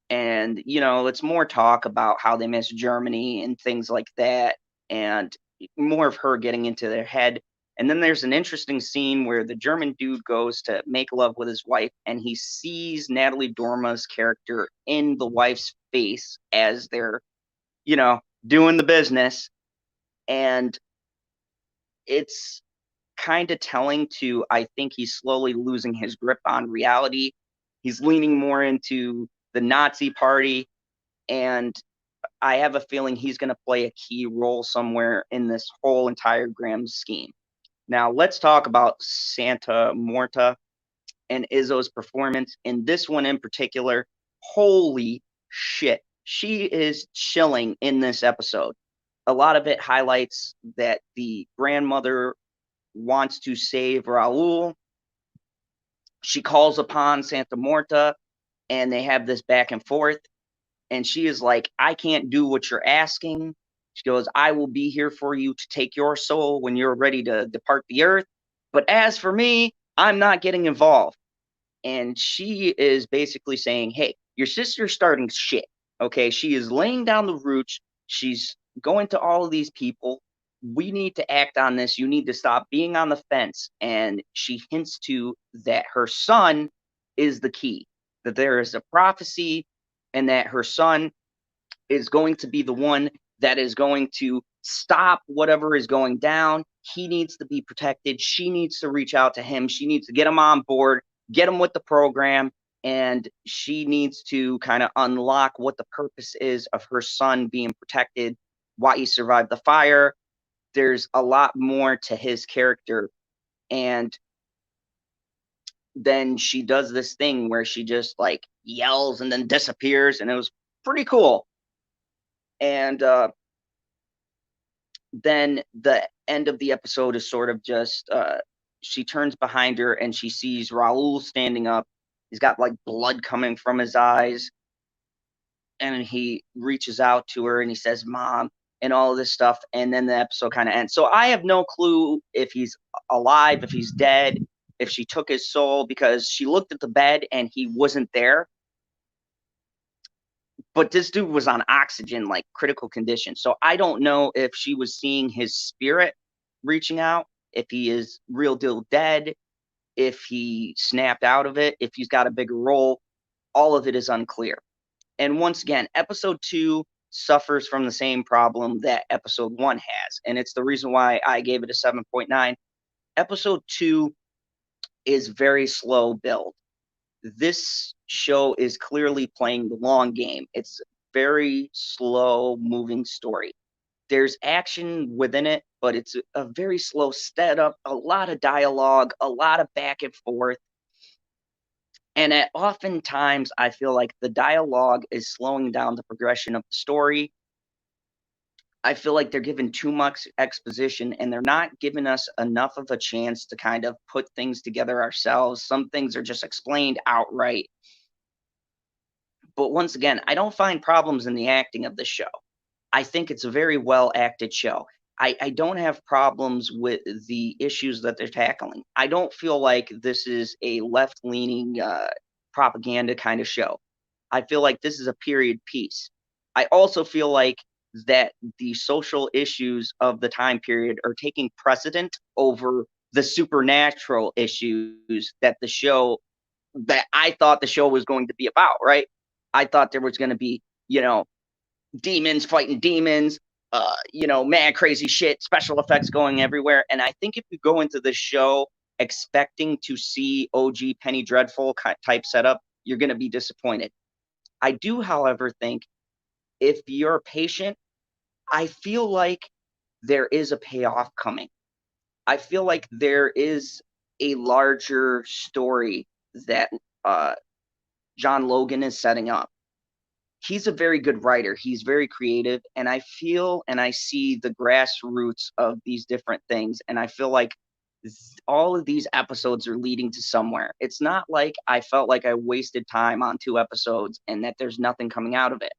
and it's more talk about how they miss Germany and things like that, and more of her getting into their head. And then there's an interesting scene where the German dude goes to make love with his wife, and he sees Natalie Dormer's character in the wife's face as they're, doing the business. And it's kind of telling to, I think he's slowly losing his grip on reality. He's leaning more into the Nazi party, and I have a feeling he's going to play a key role somewhere in this whole entire grand scheme. Now, let's talk about Santa Morta and Izzo's performance. In this one in particular, holy shit. She is chilling in this episode. A lot of it highlights that the grandmother wants to save Raul. She calls upon Santa Morta, and they have this back and forth. And she is like, I can't do what you're asking. She goes, I will be here for you to take your soul when you're ready to depart the earth. But as for me, I'm not getting involved. And she is basically saying, hey, your sister's starting shit. Okay, she is laying down the roots. She's going to all of these people. We need to act on this. You need to stop being on the fence. And she hints to that her son is the key, that there is a prophecy, and that her son is going to be the one that is going to stop whatever is going down. He needs to be protected. She needs to reach out to him. She needs to get him on board, get him with the program, and she needs to kind of unlock what the purpose is of her son being protected, why he survived the fire. There's a lot more to his character. And then she does this thing where she just like yells and then disappears, and it was pretty cool. And then the end of the episode is sort of just she turns behind her and she sees Raul standing up. He's got like blood coming from his eyes, and he reaches out to her and he says, "Mom," and all of this stuff. And then the episode kind of ends. So I have no clue if he's alive, if he's dead, if she took his soul, because she looked at the bed and he wasn't there. But this dude was on oxygen, like critical condition. So I don't know if she was seeing his spirit reaching out, if he is real deal dead, if he snapped out of it, if he's got a bigger role. All of it is unclear. And once again, episode 2 suffers from the same problem that episode 1 has. And it's the reason why I gave it a 7.9. Episode 2 is very slow build. This show is clearly playing the long game. It's a very slow moving story. There's action within it, but it's a very slow setup, a lot of dialogue, a lot of back and forth. And oftentimes I feel like the dialogue is slowing down the progression of the story. I feel like they're giving too much exposition and they're not giving us enough of a chance to kind of put things together ourselves. Some things are just explained outright. But once again, I don't find problems in the acting of the show. I think it's a very well acted show. I don't have problems with the issues that they're tackling. I don't feel like this is a left leaning propaganda kind of show. I feel like this is a period piece. I also feel like that the social issues of the time period are taking precedent over the supernatural issues that the show, that I thought the show was going to be about, right? I thought there was going to be, demons fighting demons, mad crazy shit, special effects going everywhere. And I think if you go into the show expecting to see OG Penny Dreadful type setup, you're going to be disappointed. I do, however, think if you're patient, I feel like there is a payoff coming. I feel like there is a larger story that John Logan is setting up. He's a very good writer. He's very creative. And I feel and I see the grassroots of these different things. And I feel like all of these episodes are leading to somewhere. It's not like I felt like I wasted time on 2 episodes and that there's nothing coming out of it.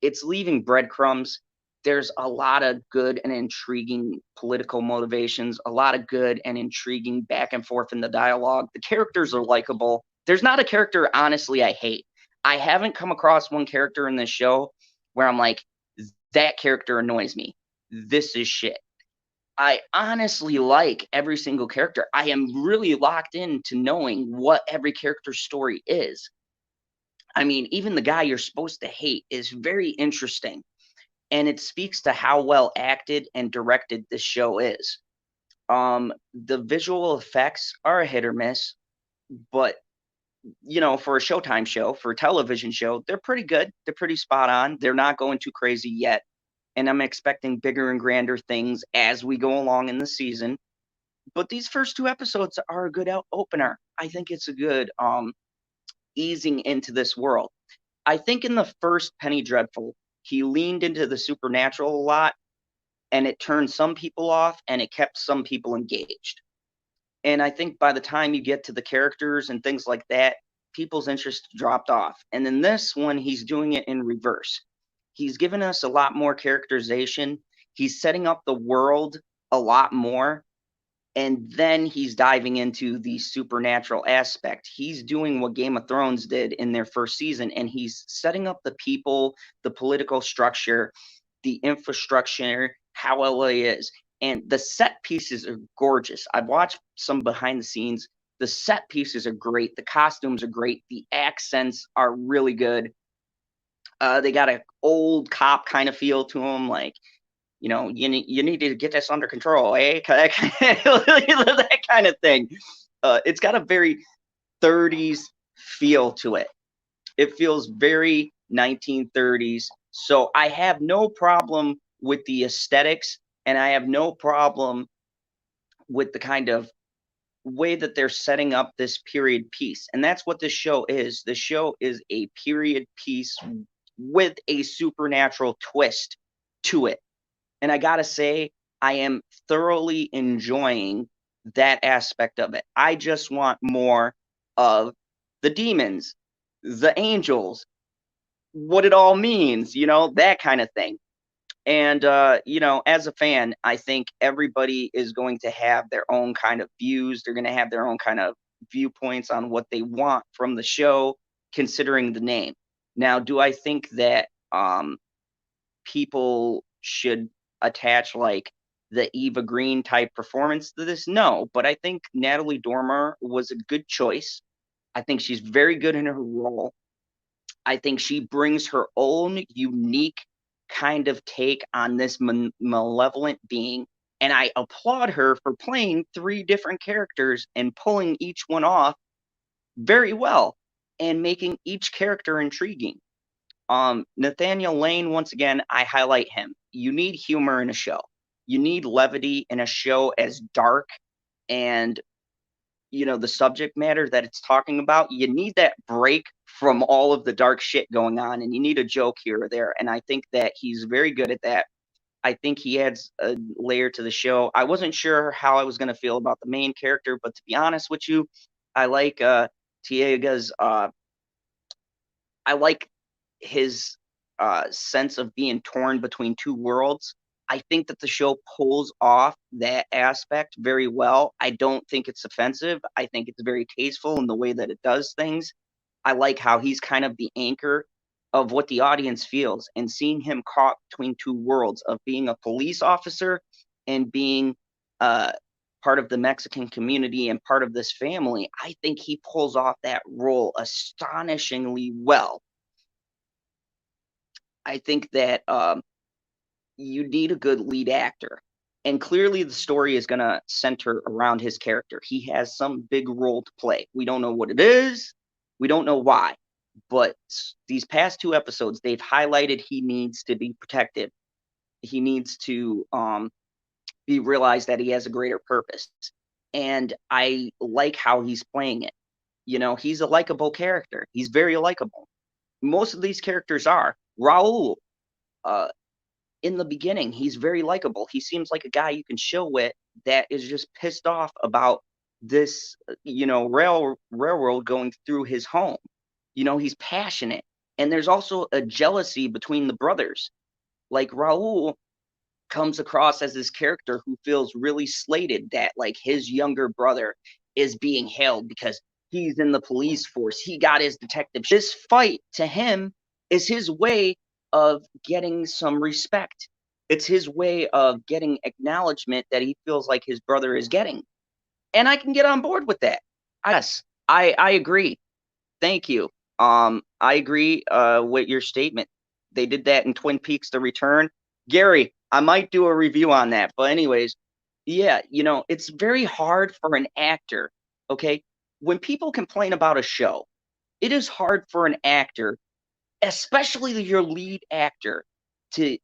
It's leaving breadcrumbs. There's a lot of good and intriguing political motivations, a lot of good and intriguing back and forth in the dialogue. The characters are likable. There's not a character, honestly, I hate. I haven't come across one character in this show where I'm like, that character annoys me. This is shit. I honestly like every single character. I am really locked into knowing what every character's story is. I mean, even the guy you're supposed to hate is very interesting. And it speaks to how well acted and directed this show is. The visual effects are a hit or miss, but for a Showtime show, for a television show, they're pretty good. They're pretty spot on. They're not going too crazy yet. And I'm expecting bigger and grander things as we go along in the season. But these first 2 episodes are a good opener. I think it's a good easing into this world. I think in the first Penny Dreadful, he leaned into the supernatural a lot, and it turned some people off, and it kept some people engaged. And I think by the time you get to the characters and things like that, people's interest dropped off. And in this one, he's doing it in reverse. He's given us a lot more characterization. He's setting up the world a lot more. And then he's diving into the supernatural aspect. He's doing what Game of Thrones did in their first season, and he's setting up the people, the political structure, the infrastructure, how LA is. And the set pieces are gorgeous. I've watched some behind the scenes. The set pieces are great. The costumes are great. The accents are really good. They got an old cop kind of feel to them, like, you know, you need to get this under control, eh? That kind of thing. It's got a very 30s feel to it. It feels very 1930s. So I have no problem with the aesthetics, and I have no problem with the kind of way that they're setting up this period piece. And that's what this show is. The show is a period piece with a supernatural twist to it. And I gotta say, I am thoroughly enjoying that aspect of it. I just want more of the demons, the angels, what it all means, you know, that kind of thing. And, you know, as a fan, I think everybody is going to have their own kind of views. They're going to have their own kind of viewpoints on what they want from the show, considering the name. Now, do I think that people should attach like the Eva Green type performance to this? No, but I think Natalie Dormer was a good choice. I think she's very good in her role. I think she brings her own unique kind of take on this malevolent being. And I applaud her for playing 3 different characters and pulling each one off very well and making each character intriguing. Nathanael Lane, once again, I highlight him. You need humor in a show. You need levity in a show as dark and, you know, the subject matter that it's talking about. You need that break from all of the dark shit going on, and you need a joke here or there. And I think that he's very good at that. I think he adds a layer to the show. I wasn't sure how I was going to feel about the main character, but to be honest with you, I like Tiaga's. I like his sense of being torn between 2 worlds. I think that the show pulls off that aspect very well. I don't think it's offensive. I think it's very tasteful in the way that it does things. I like how he's kind of the anchor of what the audience feels, and seeing him caught between 2 worlds of being a police officer and being part of the Mexican community and part of this family. I think he pulls off that role astonishingly well. I think that you need a good lead actor. And clearly the story is going to center around his character. He has some big role to play. We don't know what it is. We don't know why. But these past 2 episodes, they've highlighted he needs to be protected. He needs to be realized that he has a greater purpose. And I like how he's playing it. You know, he's a likable character. He's very likable. Most of these characters are. Raul, in the beginning, he's very likable. He seems like a guy you can chill with that is just pissed off about this, you know, railroad going through his home. You know, he's passionate. And there's also a jealousy between the brothers. Like Raul comes across as this character who feels really slated that like his younger brother is being held because he's in the police force. He got his detective. This fight to him is his way of getting some respect. It's his way of getting acknowledgement that he feels like his brother is getting. And I can get on board with that. Yes, I agree. Thank you. I agree with your statement. They did that in Twin Peaks: The Return. Gary, I might do a review on that. But anyways, yeah, you know, it's very hard for an actor, okay? When people complain about a show, it is hard for an actor, especially your lead actor, to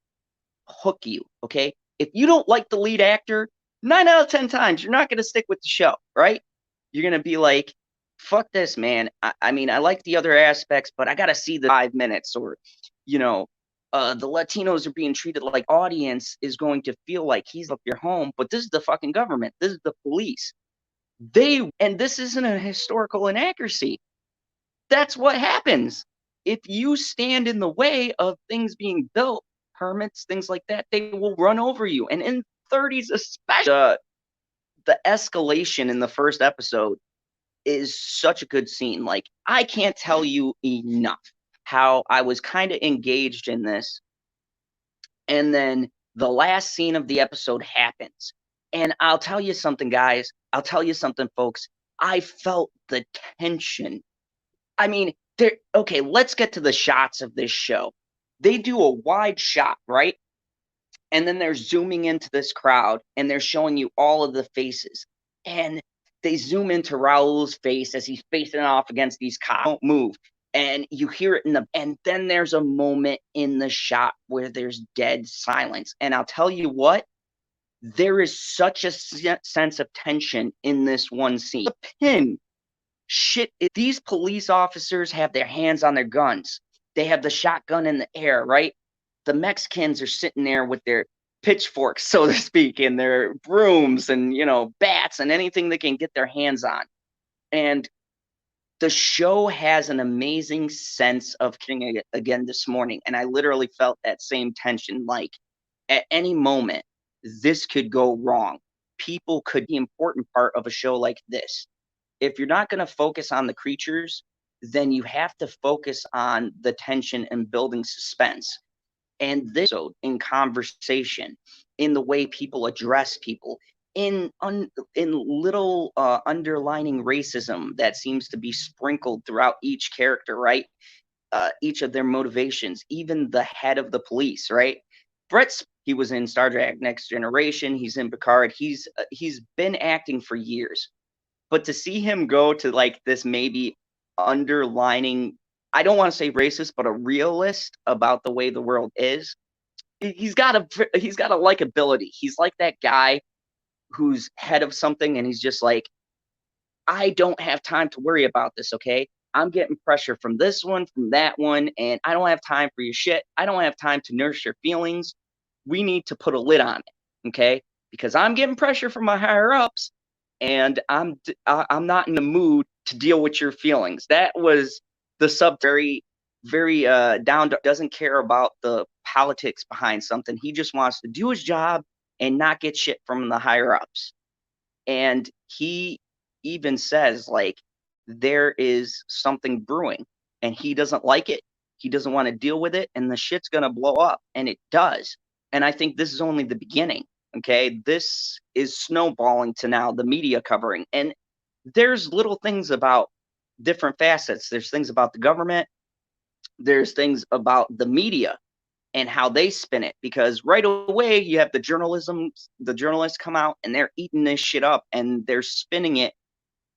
hook you, okay? If you don't like the lead actor, 9 out of 10 times, you're not going to stick with the show, right? You're going to be like, fuck this, man. I mean, I like the other aspects, but I got to see the 5 minutes. Or, you know, the Latinos are being treated like audience is going to feel like he's up your home, but this is the fucking government. This is the police. And this isn't a historical inaccuracy. That's what happens. If you stand in the way of things being built, permits, things like that, they will run over you. And in 30s especially, the escalation in the first episode is such a good scene. Like, I can't tell you enough how I was kind of engaged in this. And then the last scene of the episode happens. And I'll tell you something, guys. I'll tell you something, folks. I felt the tension. I mean, okay, let's get to the shots of this show. They do a wide shot, right? And then they're zooming into this crowd and they're showing you all of the faces. And they zoom into Raul's face as he's facing off against these cops. Don't move. And you hear it and then there's a moment in the shot where there's dead silence. And I'll tell you what, there is such a sense of tension in this one scene. The pin. Shit, these police officers have their hands on their guns. They have the shotgun in the air, right? The Mexicans are sitting there with their pitchforks, so to speak, and their brooms and, bats and anything they can get their hands on. And the show has an amazing sense of killing again this morning. And I literally felt that same tension. Like, at any moment, this could go wrong. People could be an important part of a show like this. If you're not going to focus on the creatures, then you have to focus on the tension and building suspense. And this in conversation, in the way people address people, in little underlining racism that seems to be sprinkled throughout each character, right? Each of their motivations, even the head of the police, right? He was in Star Trek Next Generation. He's in Picard. He's been acting for years. But to see him go to like this maybe underlining, I don't want to say racist, but a realist about the way the world is, he's got a likability. He's like that guy who's head of something and he's just like, I don't have time to worry about this, okay? I'm getting pressure from this one, from that one, and I don't have time for your shit. I don't have time to nurse your feelings. We need to put a lid on it, okay? Because I'm getting pressure from my higher ups, and I'm not in the mood to deal with your feelings. That was the very, very down to, doesn't care about the politics behind something. He just wants to do his job and not get shit from the higher ups. And he even says, like, there is something brewing and he doesn't like it. He doesn't want to deal with it, and the shit's going to blow up, and it does. And I think this is only the beginning. Okay, this is snowballing to now the media covering. And there's little things about different facets. There's things about the government. There's things about the media and how they spin it. Because right away, you have the journalists come out and they're eating this shit up and they're spinning it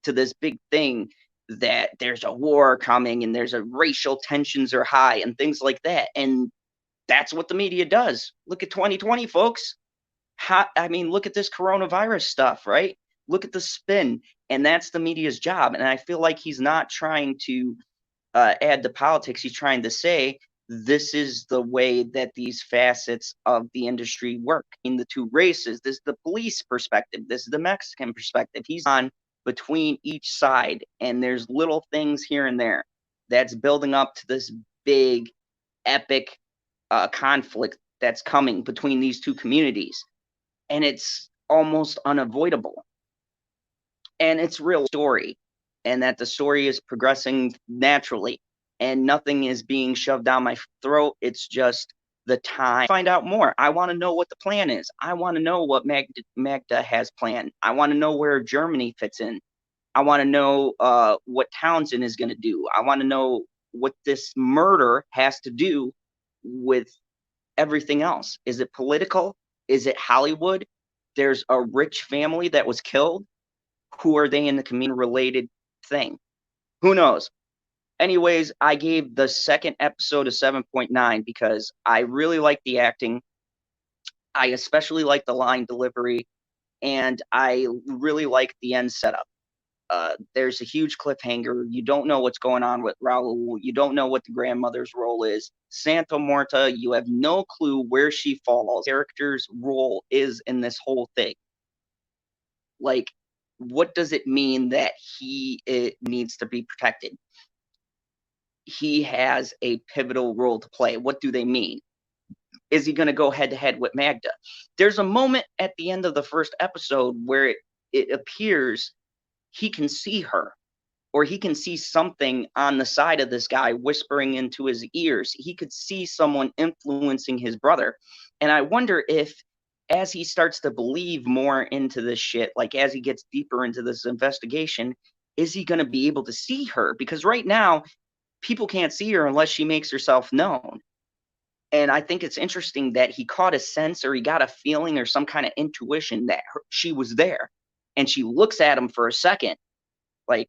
to this big thing that there's a war coming and there's a racial tensions are high and things like that. And that's what the media does. Look at 2020, folks. Look at this coronavirus stuff, right? Look at the spin, and that's the media's job. And I feel like he's not trying to add to politics. He's trying to say this is the way that these facets of the industry work in the two races. This is the police perspective. This is the Mexican perspective. He's on between each side, and there's little things here and there that's building up to this big, epic conflict that's coming between these two communities. And it's almost unavoidable. And it's real story, and that the story is progressing naturally and nothing is being shoved down my throat. It's just the time. Find out more. I want to know what the plan is. I want to know what Magda has planned. I want to know where Germany fits in. I want to know what Townsend is going to do. I want to know what this murder has to do with everything else. Is it political? Is it Hollywood? There's a rich family that was killed. Who are they in the community related thing? Who knows? Anyways, I gave the second episode a 7.9 because I really like the acting. I especially like the line delivery, and I really like the end setup. There's a huge cliffhanger. You don't know what's going on with Raul. You don't know what the grandmother's role is. Santa Morta, you have no clue where she falls. Character's role is in this whole thing. Like, what does it mean that it needs to be protected? He has a pivotal role to play. What do they mean? Is he going to go head to head with Magda? There's a moment at the end of the first episode where it appears he can see her, or he can see something on the side of this guy whispering into his ears. He could see someone influencing his brother. And I wonder if, as he starts to believe more into this shit, like as he gets deeper into this investigation, is he going to be able to see her? Because right now, people can't see her unless she makes herself known. And I think it's interesting that he caught a sense, or he got a feeling, or some kind of intuition that she was there. And she looks at him for a second, like,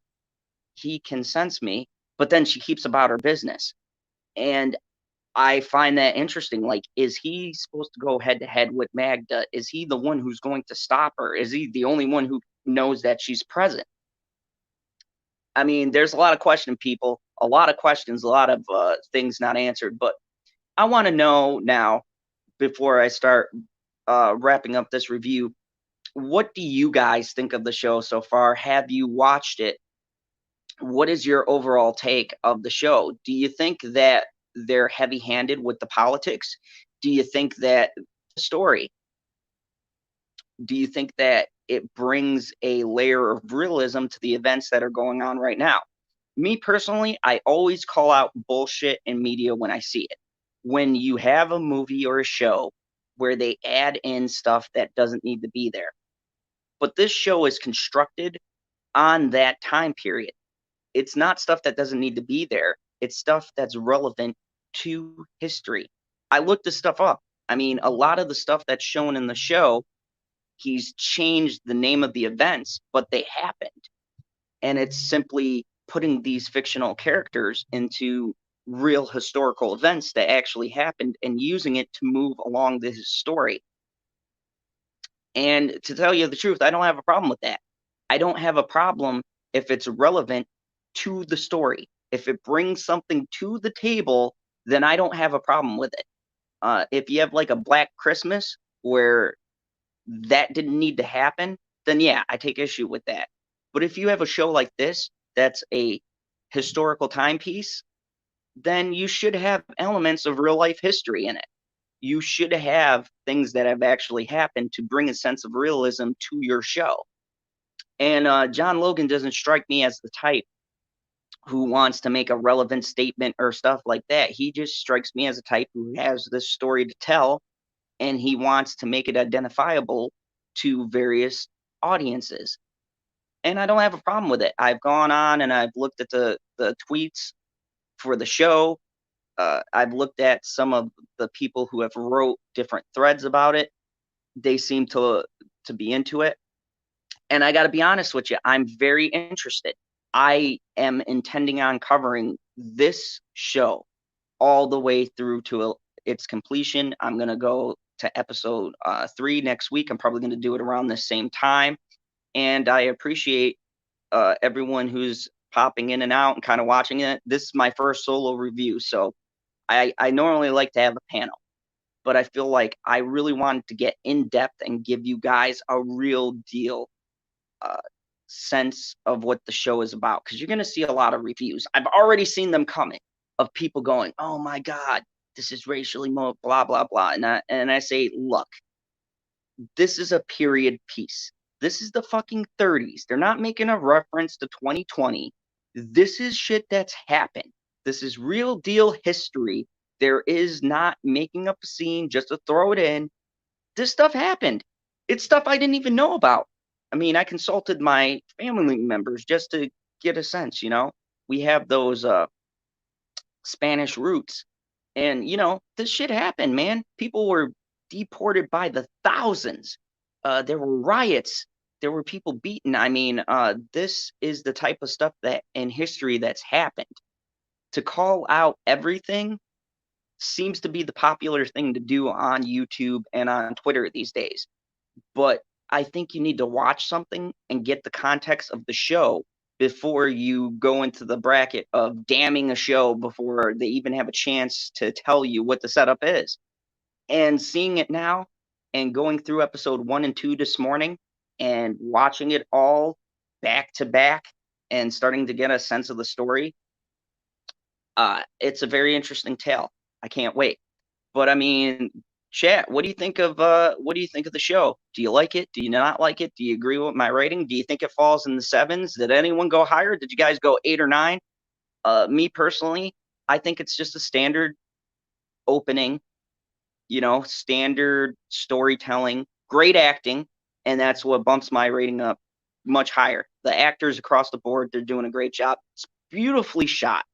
he can sense me, but then she keeps about her business. And I find that interesting. Like, is he supposed to go head to head with Magda? Is he the one who's going to stop her? Is he the only one who knows that she's present? I mean, there's a lot of questions, people, a lot of questions, a lot of things not answered. But I want to know now, before I start wrapping up this review, what do you guys think of the show so far? Have you watched it? What is your overall take of the show? Do you think that they're heavy-handed with the politics? Do you think that the story? Do you think that it brings a layer of realism to the events that are going on right now? Me personally, I always call out bullshit in media when I see it. When you have a movie or a show where they add in stuff that doesn't need to be there. But this show is constructed on that time period. It's not stuff that doesn't need to be there. It's stuff that's relevant to history. I looked this stuff up. I mean, a lot of the stuff that's shown in the show, he's changed the name of the events, but they happened. And it's simply putting these fictional characters into real historical events that actually happened and using it to move along this story. And to tell you the truth, I don't have a problem with that. I don't have a problem if it's relevant to the story. If it brings something to the table, then I don't have a problem with it. If you have like a Black Christmas where that didn't need to happen, then yeah, I take issue with that. But if you have a show like this that's a historical timepiece, then you should have elements of real life history in it. You should have things that have actually happened to bring a sense of realism to your show. And John Logan doesn't strike me as the type who wants to make a relevant statement or stuff like that. He just strikes me as a type who has this story to tell, and he wants to make it identifiable to various audiences. And I don't have a problem with it. I've gone on and I've looked at the tweets for the show. I've looked at some of the people who have wrote different threads about it. They seem to be into it. And I got to be honest with you, I'm very interested. I am intending on covering this show all the way through to its completion. I'm going to go to episode 3 next week. I'm probably going to do it around the same time. And I appreciate everyone who's popping in and out and kind of watching it. This is my first solo review, so I normally like to have a panel, but I feel like I really wanted to get in depth and give you guys a real deal sense of what the show is about, because you're going to see a lot of reviews. I've already seen them coming of people going, "Oh my God, this is racially blah blah blah," and I say, look, this is a period piece. This is the fucking 30s. They're not making a reference to 2020. This is shit that's happened. This is real deal history. There is not making up a scene just to throw it in. This stuff happened. It's stuff I didn't even know about. I mean, I consulted my family members just to get a sense, you know. We have those Spanish roots. And, you know, this shit happened, man. People were deported by the thousands. There were riots. There were people beaten. I mean, this is the type of stuff that in history that's happened. To call out everything seems to be the popular thing to do on YouTube and on Twitter these days. But I think you need to watch something and get the context of the show before you go into the bracket of damning a show before they even have a chance to tell you what the setup is. And seeing it now and going through episode 1 and 2 this morning and watching it all back to back and starting to get a sense of the story, it's a very interesting tale. I can't wait. But I mean, Chat, what do you think of the show? Do you like it? Do you not like it? Do you agree with my rating? Do you think it falls in the 7s? Did anyone go higher? Did you guys go 8 or 9? Me personally, I think it's just a standard opening, standard storytelling, great acting, and that's what bumps my rating up much higher. The actors across the board, they're doing a great job. It's beautifully shot.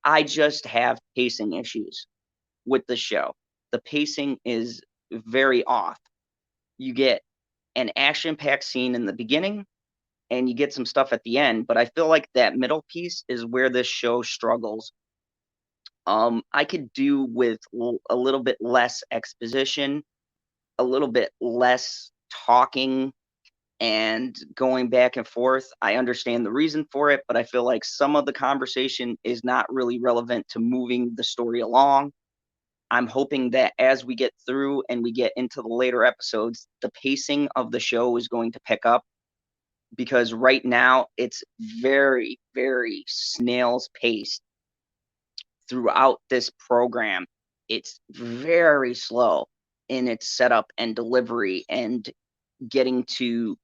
I just have pacing issues with the show. The pacing is very off. You get an action-packed scene in the beginning, and you get some stuff at the end, but I feel like that middle piece is where this show struggles. I could do with a little bit less exposition, a little bit less talking and going back and forth. I understand the reason for it, but I feel like some of the conversation is not really relevant to moving the story along. I'm hoping that as we get through and we get into the later episodes, the pacing of the show is going to pick up, because right now it's very, very snail's paced throughout this program. It's very slow in its setup and delivery and getting to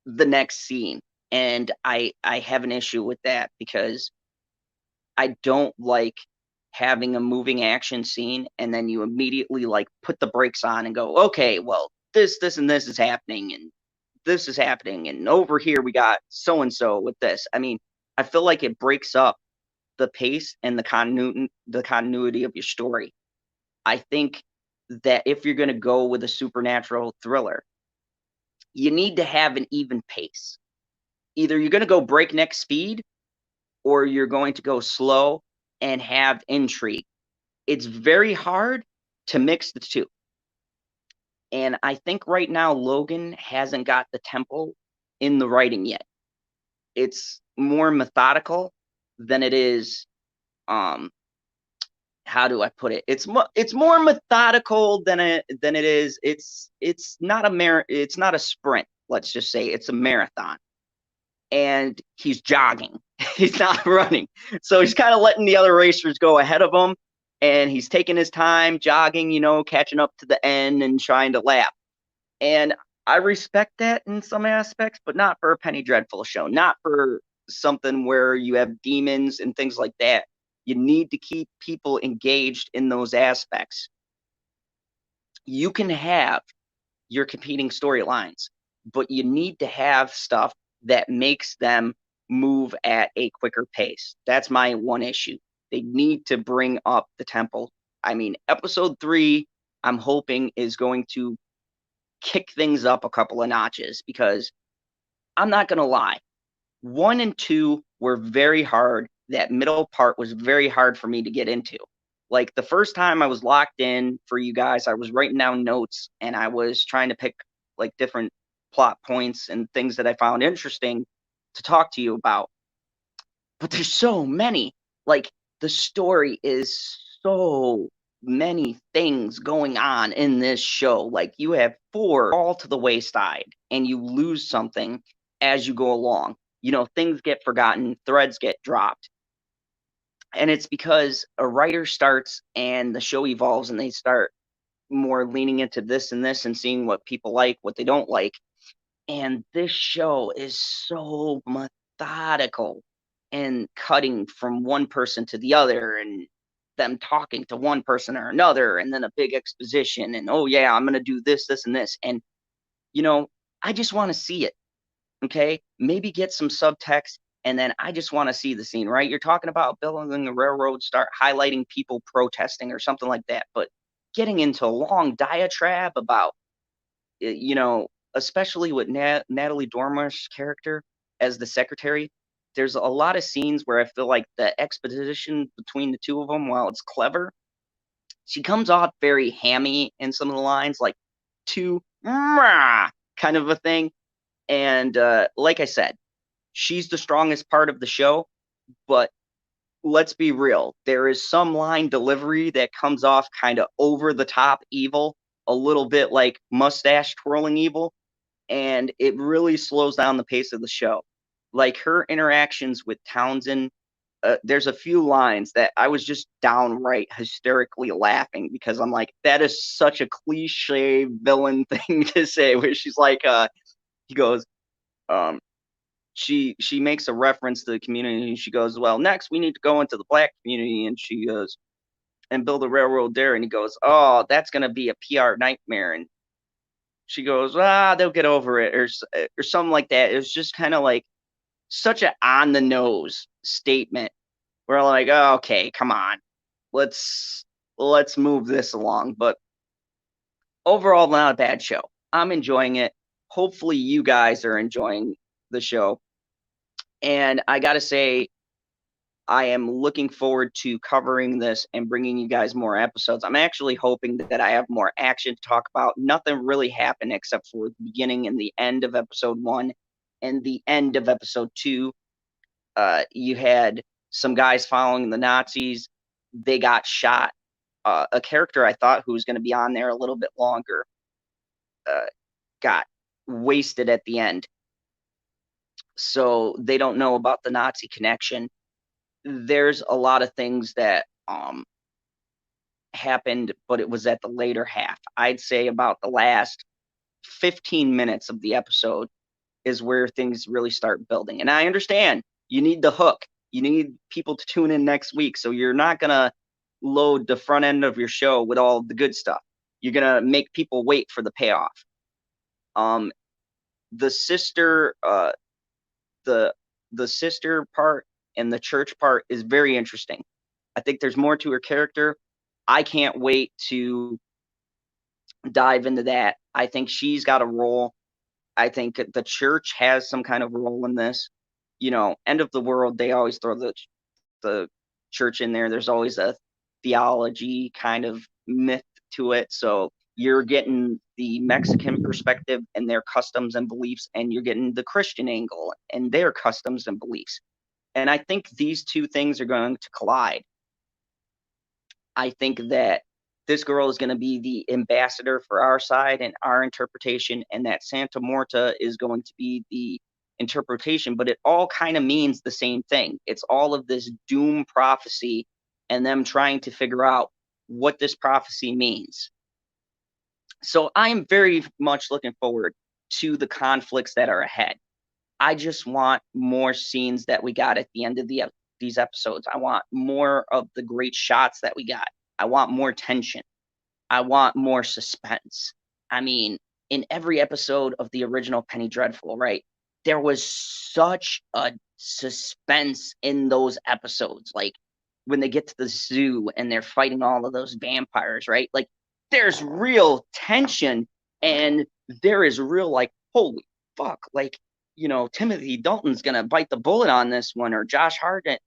the next scene. And I have an issue with that, because I don't like having a moving action scene and then you immediately like put the brakes on and go, okay, well, this and this is happening, and this is happening, and over here we got so and so with this. I mean, I feel like it breaks up the pace and the continuity of your story. I think that if you're going to go with a supernatural thriller, you need to have an even pace. Either you're going to go breakneck speed, or you're going to go slow and have intrigue. It's very hard to mix the two. And I think right now Logan hasn't got the tempo in the writing yet. It's more methodical than it is how do I put it? It's more methodical than it is. It's not a sprint, let's just say. It's a marathon. And he's jogging. He's not running. So he's kind of letting the other racers go ahead of him, and he's taking his time jogging, catching up to the end and trying to lap. And I respect that in some aspects, but not for a Penny Dreadful show, not for something where you have demons and things like that. You need to keep people engaged in those aspects. You can have your competing storylines, but you need to have stuff that makes them move at a quicker pace. That's my one issue. They need to bring up the tempo. I mean, episode 3, I'm hoping, is going to kick things up a couple of notches, because I'm not going to lie. 1 and 2 were very hard. That middle part was very hard for me to get into. Like, the first time I was locked in for you guys, I was writing down notes and I was trying to pick like different plot points and things that I found interesting to talk to you about. But there's so many. Like, the story is so many things going on in this show. Like, you have 4 all to the wayside and you lose something as you go along. Things get forgotten, threads get dropped. And it's because a writer starts and the show evolves and they start more leaning into this and this and seeing what people like, what they don't like. And this show is so methodical and cutting from one person to the other, and them talking to one person or another, and then a big exposition, and oh yeah, I'm going to do this, this, and this. And, I just want to see it. Okay. Maybe get some subtext. And then I just want to see the scene, right? You're talking about building the railroad, start highlighting people protesting or something like that. But getting into a long diatribe about, especially with Natalie Dormer's character as the secretary, there's a lot of scenes where I feel like the exposition between the two of them, while it's clever, she comes off very hammy in some of the lines, like too kind of a thing. And like I said, she's the strongest part of the show, but let's be real. There is some line delivery that comes off kind of over the top evil, a little bit like mustache twirling evil, and it really slows down the pace of the show. Like, her interactions with Townsend there's a few lines that I was just downright hysterically laughing because I'm like, that is such a cliche villain thing to say. Where she's like, he goes, she makes a reference to the community. And she goes, well, next we need to go into the black community, and she goes, and build a railroad there. And he goes, oh, that's gonna be a PR nightmare. And she goes, they'll get over it, or something like that. It was just kind of like such an on the nose statement. We're like, oh, okay, come on, let's move this along. But overall, not a bad show. I'm enjoying it. Hopefully, you guys are enjoying the show. And I gotta say, I am looking forward to covering this and bringing you guys more episodes. I'm actually hoping that I have more action to talk about. Nothing really happened except for the beginning and the end of episode 1 and the end of episode 2. You had some guys following the Nazis. They got shot. A character I thought who was going to be on there a little bit longer got wasted at the end. So they don't know about the Nazi connection. There's a lot of things that happened, but it was at the later half. I'd say about the last 15 minutes of the episode is where things really start building. And I understand you need the hook. You need people to tune in next week. So you're not going to load the front end of your show with all the good stuff. You're going to make people wait for the payoff. The sister, the sister part and the church part is very interesting. I think there's more to her character. I can't wait to dive into that. I think she's got a role. I think the church has some kind of role in this. You know, end of the world, they always throw the church in there. There's always a theology kind of myth to it. So you're getting the Mexican perspective and their customs and beliefs, and you're getting the Christian angle and their customs and beliefs. And I think these two things are going to collide. I think that this girl is going to be the ambassador for our side and our interpretation, and that Santa Morta is going to be the interpretation, but it all kind of means the same thing. It's all of this doom prophecy and them trying to figure out what this prophecy means. So I'm very much looking forward to the conflicts that are ahead. I just want more scenes that we got at the end of these episodes. I want more of the great shots that we got. I want more tension. I want more suspense. I mean, in every episode of the original Penny Dreadful, right, there was such a suspense in those episodes. Like when they get to the zoo and they're fighting all of those vampires, right? Like there's real tension and there is real like, holy fuck, like, you know, Timothy Dalton's going to bite the bullet on this one, or Josh Hartnett,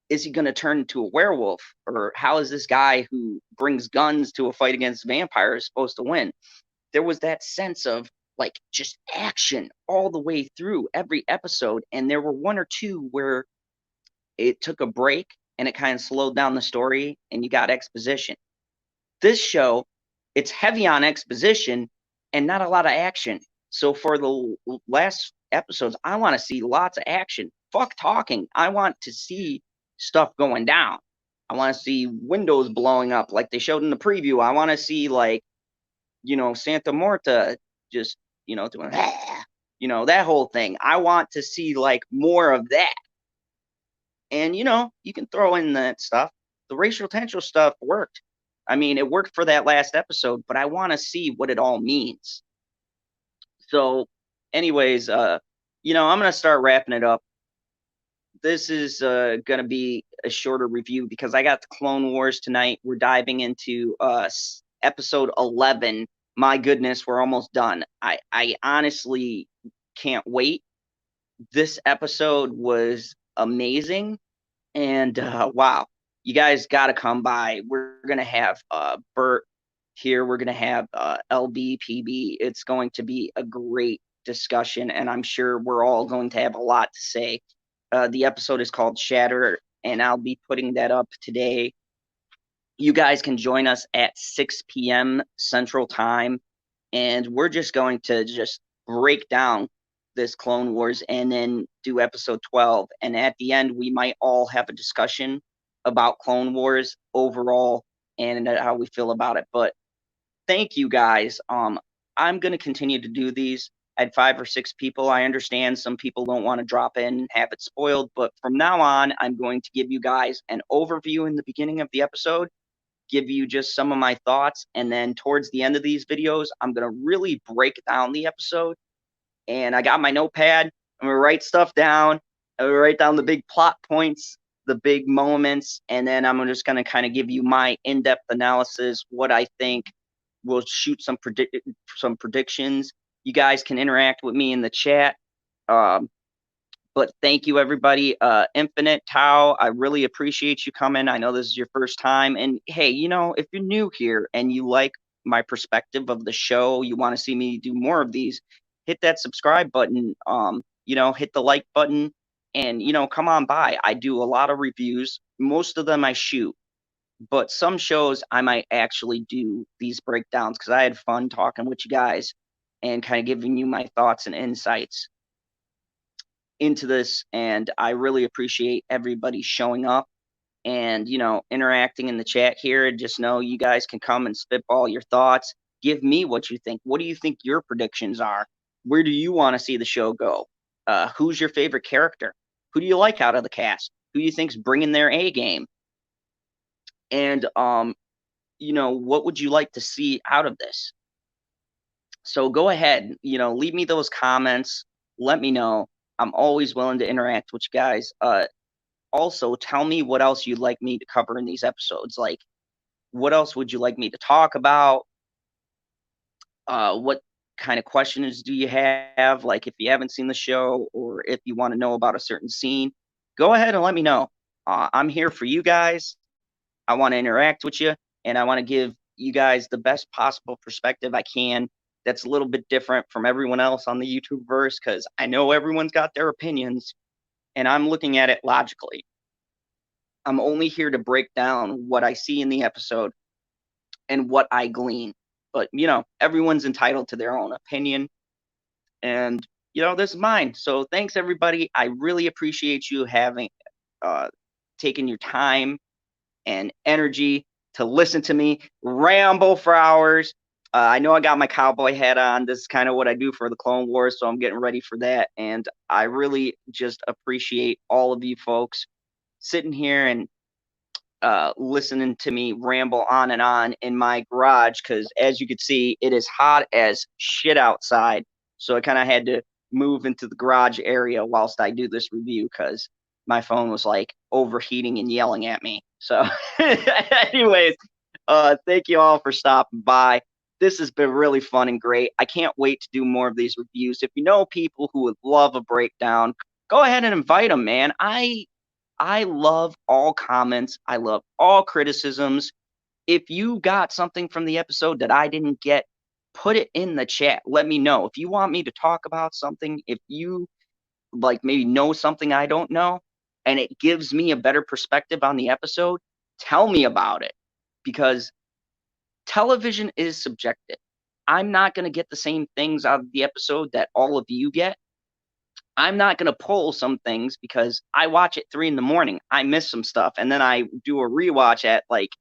is he going to turn into a werewolf? Or how is this guy who brings guns to a fight against vampires supposed to win? There was that sense of like just action all the way through every episode. And there were one or two where it took a break and it kind of slowed down the story and you got exposition. This show, it's heavy on exposition and not a lot of action. So for the last episodes, I want to see lots of action. Fuck talking. I want to see stuff going down. I want to see windows blowing up like they showed in the preview. I want to see like, you know, Santa Morta just, you know, doing, you know, that whole thing. I want to see like more of that. And, you know, you can throw in that stuff. The racial tension stuff worked. I mean, it worked for that last episode, but I want to see what it all means. So anyways, you know, I'm going to start wrapping it up. This is going to be a shorter review because I got the Clone Wars tonight. We're diving into episode 11. My goodness, we're almost done. I honestly can't wait. This episode was amazing. And wow, you guys got to come by. We're going to have Bert here. We're going to have LBPB. It's going to be a great discussion, and I'm sure we're all going to have a lot to say. The episode is called Shatter, and I'll be putting that up today. You guys can join us at 6 p.m. Central Time, and we're just going to just break down this Clone Wars and then do episode 12. And at the end, we might all have a discussion about Clone Wars overall and how we feel about it. But thank you guys. I'm going to continue to do these at 5 or 6 people. I understand some people don't want to drop in and have it spoiled, but from now on, I'm going to give you guys an overview in the beginning of the episode, give you just some of my thoughts, and then towards the end of these videos, I'm going to really break down the episode. And I got my notepad. I'm going to write stuff down. I'm going to write down the big plot points, the big moments, and then I'm just going to kind of give you my in-depth analysis, what I think. We'll shoot some predictions. You guys can interact with me in the chat. But thank you, everybody. Infinite Tau, I really appreciate you coming. I know this is your first time. And hey, you know, if you're new here and you like my perspective of the show, you want to see me do more of these, hit that subscribe button, you know, hit the like button, and, you know, come on by. I do a lot of reviews. Most of them I shoot, but some shows I might actually do these breakdowns because I had fun talking with you guys and kind of giving you my thoughts and insights into this. And I really appreciate everybody showing up and, you know, interacting in the chat here. Just know you guys can come and spitball your thoughts. Give me what you think. What do you think your predictions are? Where do you want to see the show go? Who's your favorite character? Who do you like out of the cast? Who do you think's bringing their A game? And, you know, what would you like to see out of this? So go ahead, you know, leave me those comments. Let me know. I'm always willing to interact with you guys. Also, tell me what else you'd like me to cover in these episodes. Like, what else would you like me to talk about? What kind of questions do you have? Like, if you haven't seen the show or if you want to know about a certain scene, go ahead and let me know. I'm here for you guys. I want to interact with you, and I want to give you guys the best possible perspective I can that's a little bit different from everyone else on the YouTube verse, because I know everyone's got their opinions, and I'm looking at it logically. I'm only here to break down what I see in the episode and what I glean. But, you know, everyone's entitled to their own opinion, and, you know, this is mine. So thanks, everybody. I really appreciate you having taken your time and energy to listen to me ramble for hours. I know I got my cowboy hat on. This is kind of what I do for the Clone Wars, so I'm getting ready for that. And I really just appreciate all of you folks sitting here and listening to me ramble on and on in my garage, because as you can see, it is hot as shit outside. So I kind of had to move into the garage area whilst I do this review, because my phone was like overheating and yelling at me. So anyways, thank you all for stopping by. This has been really fun and great. I can't wait to do more of these reviews. If you know people who would love a breakdown, go ahead and invite them, man. I love all comments. I love all criticisms. If you got something from the episode that I didn't get, put it in the chat. Let me know. If you want me to talk about something, if you like maybe know something I don't know, and it gives me a better perspective on the episode, tell me about it, because television is subjective. I'm not going to get the same things out of the episode that all of you get. I'm not going to pull some things because I watch at 3 a.m. I miss some stuff, and then I do a rewatch at like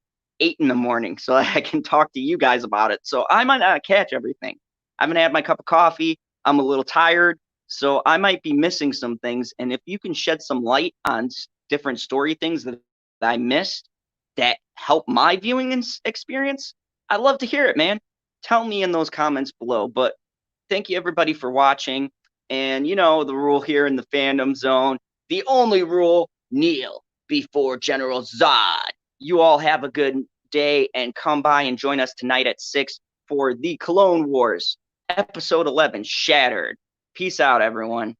8 a.m. so I can talk to you guys about it. So I might not catch everything. I haven't had my cup of coffee. I'm a little tired, so I might be missing some things. And if you can shed some light on different story things that I missed that help my viewing experience, I'd love to hear it, man. Tell me in those comments below. But thank you, everybody, for watching. And you know the rule here in the fandom zone. The only rule, kneel before General Zod. You all have a good day, and come by and join us tonight at 6 for the Clone Wars, Episode 11, Shattered. Peace out, everyone.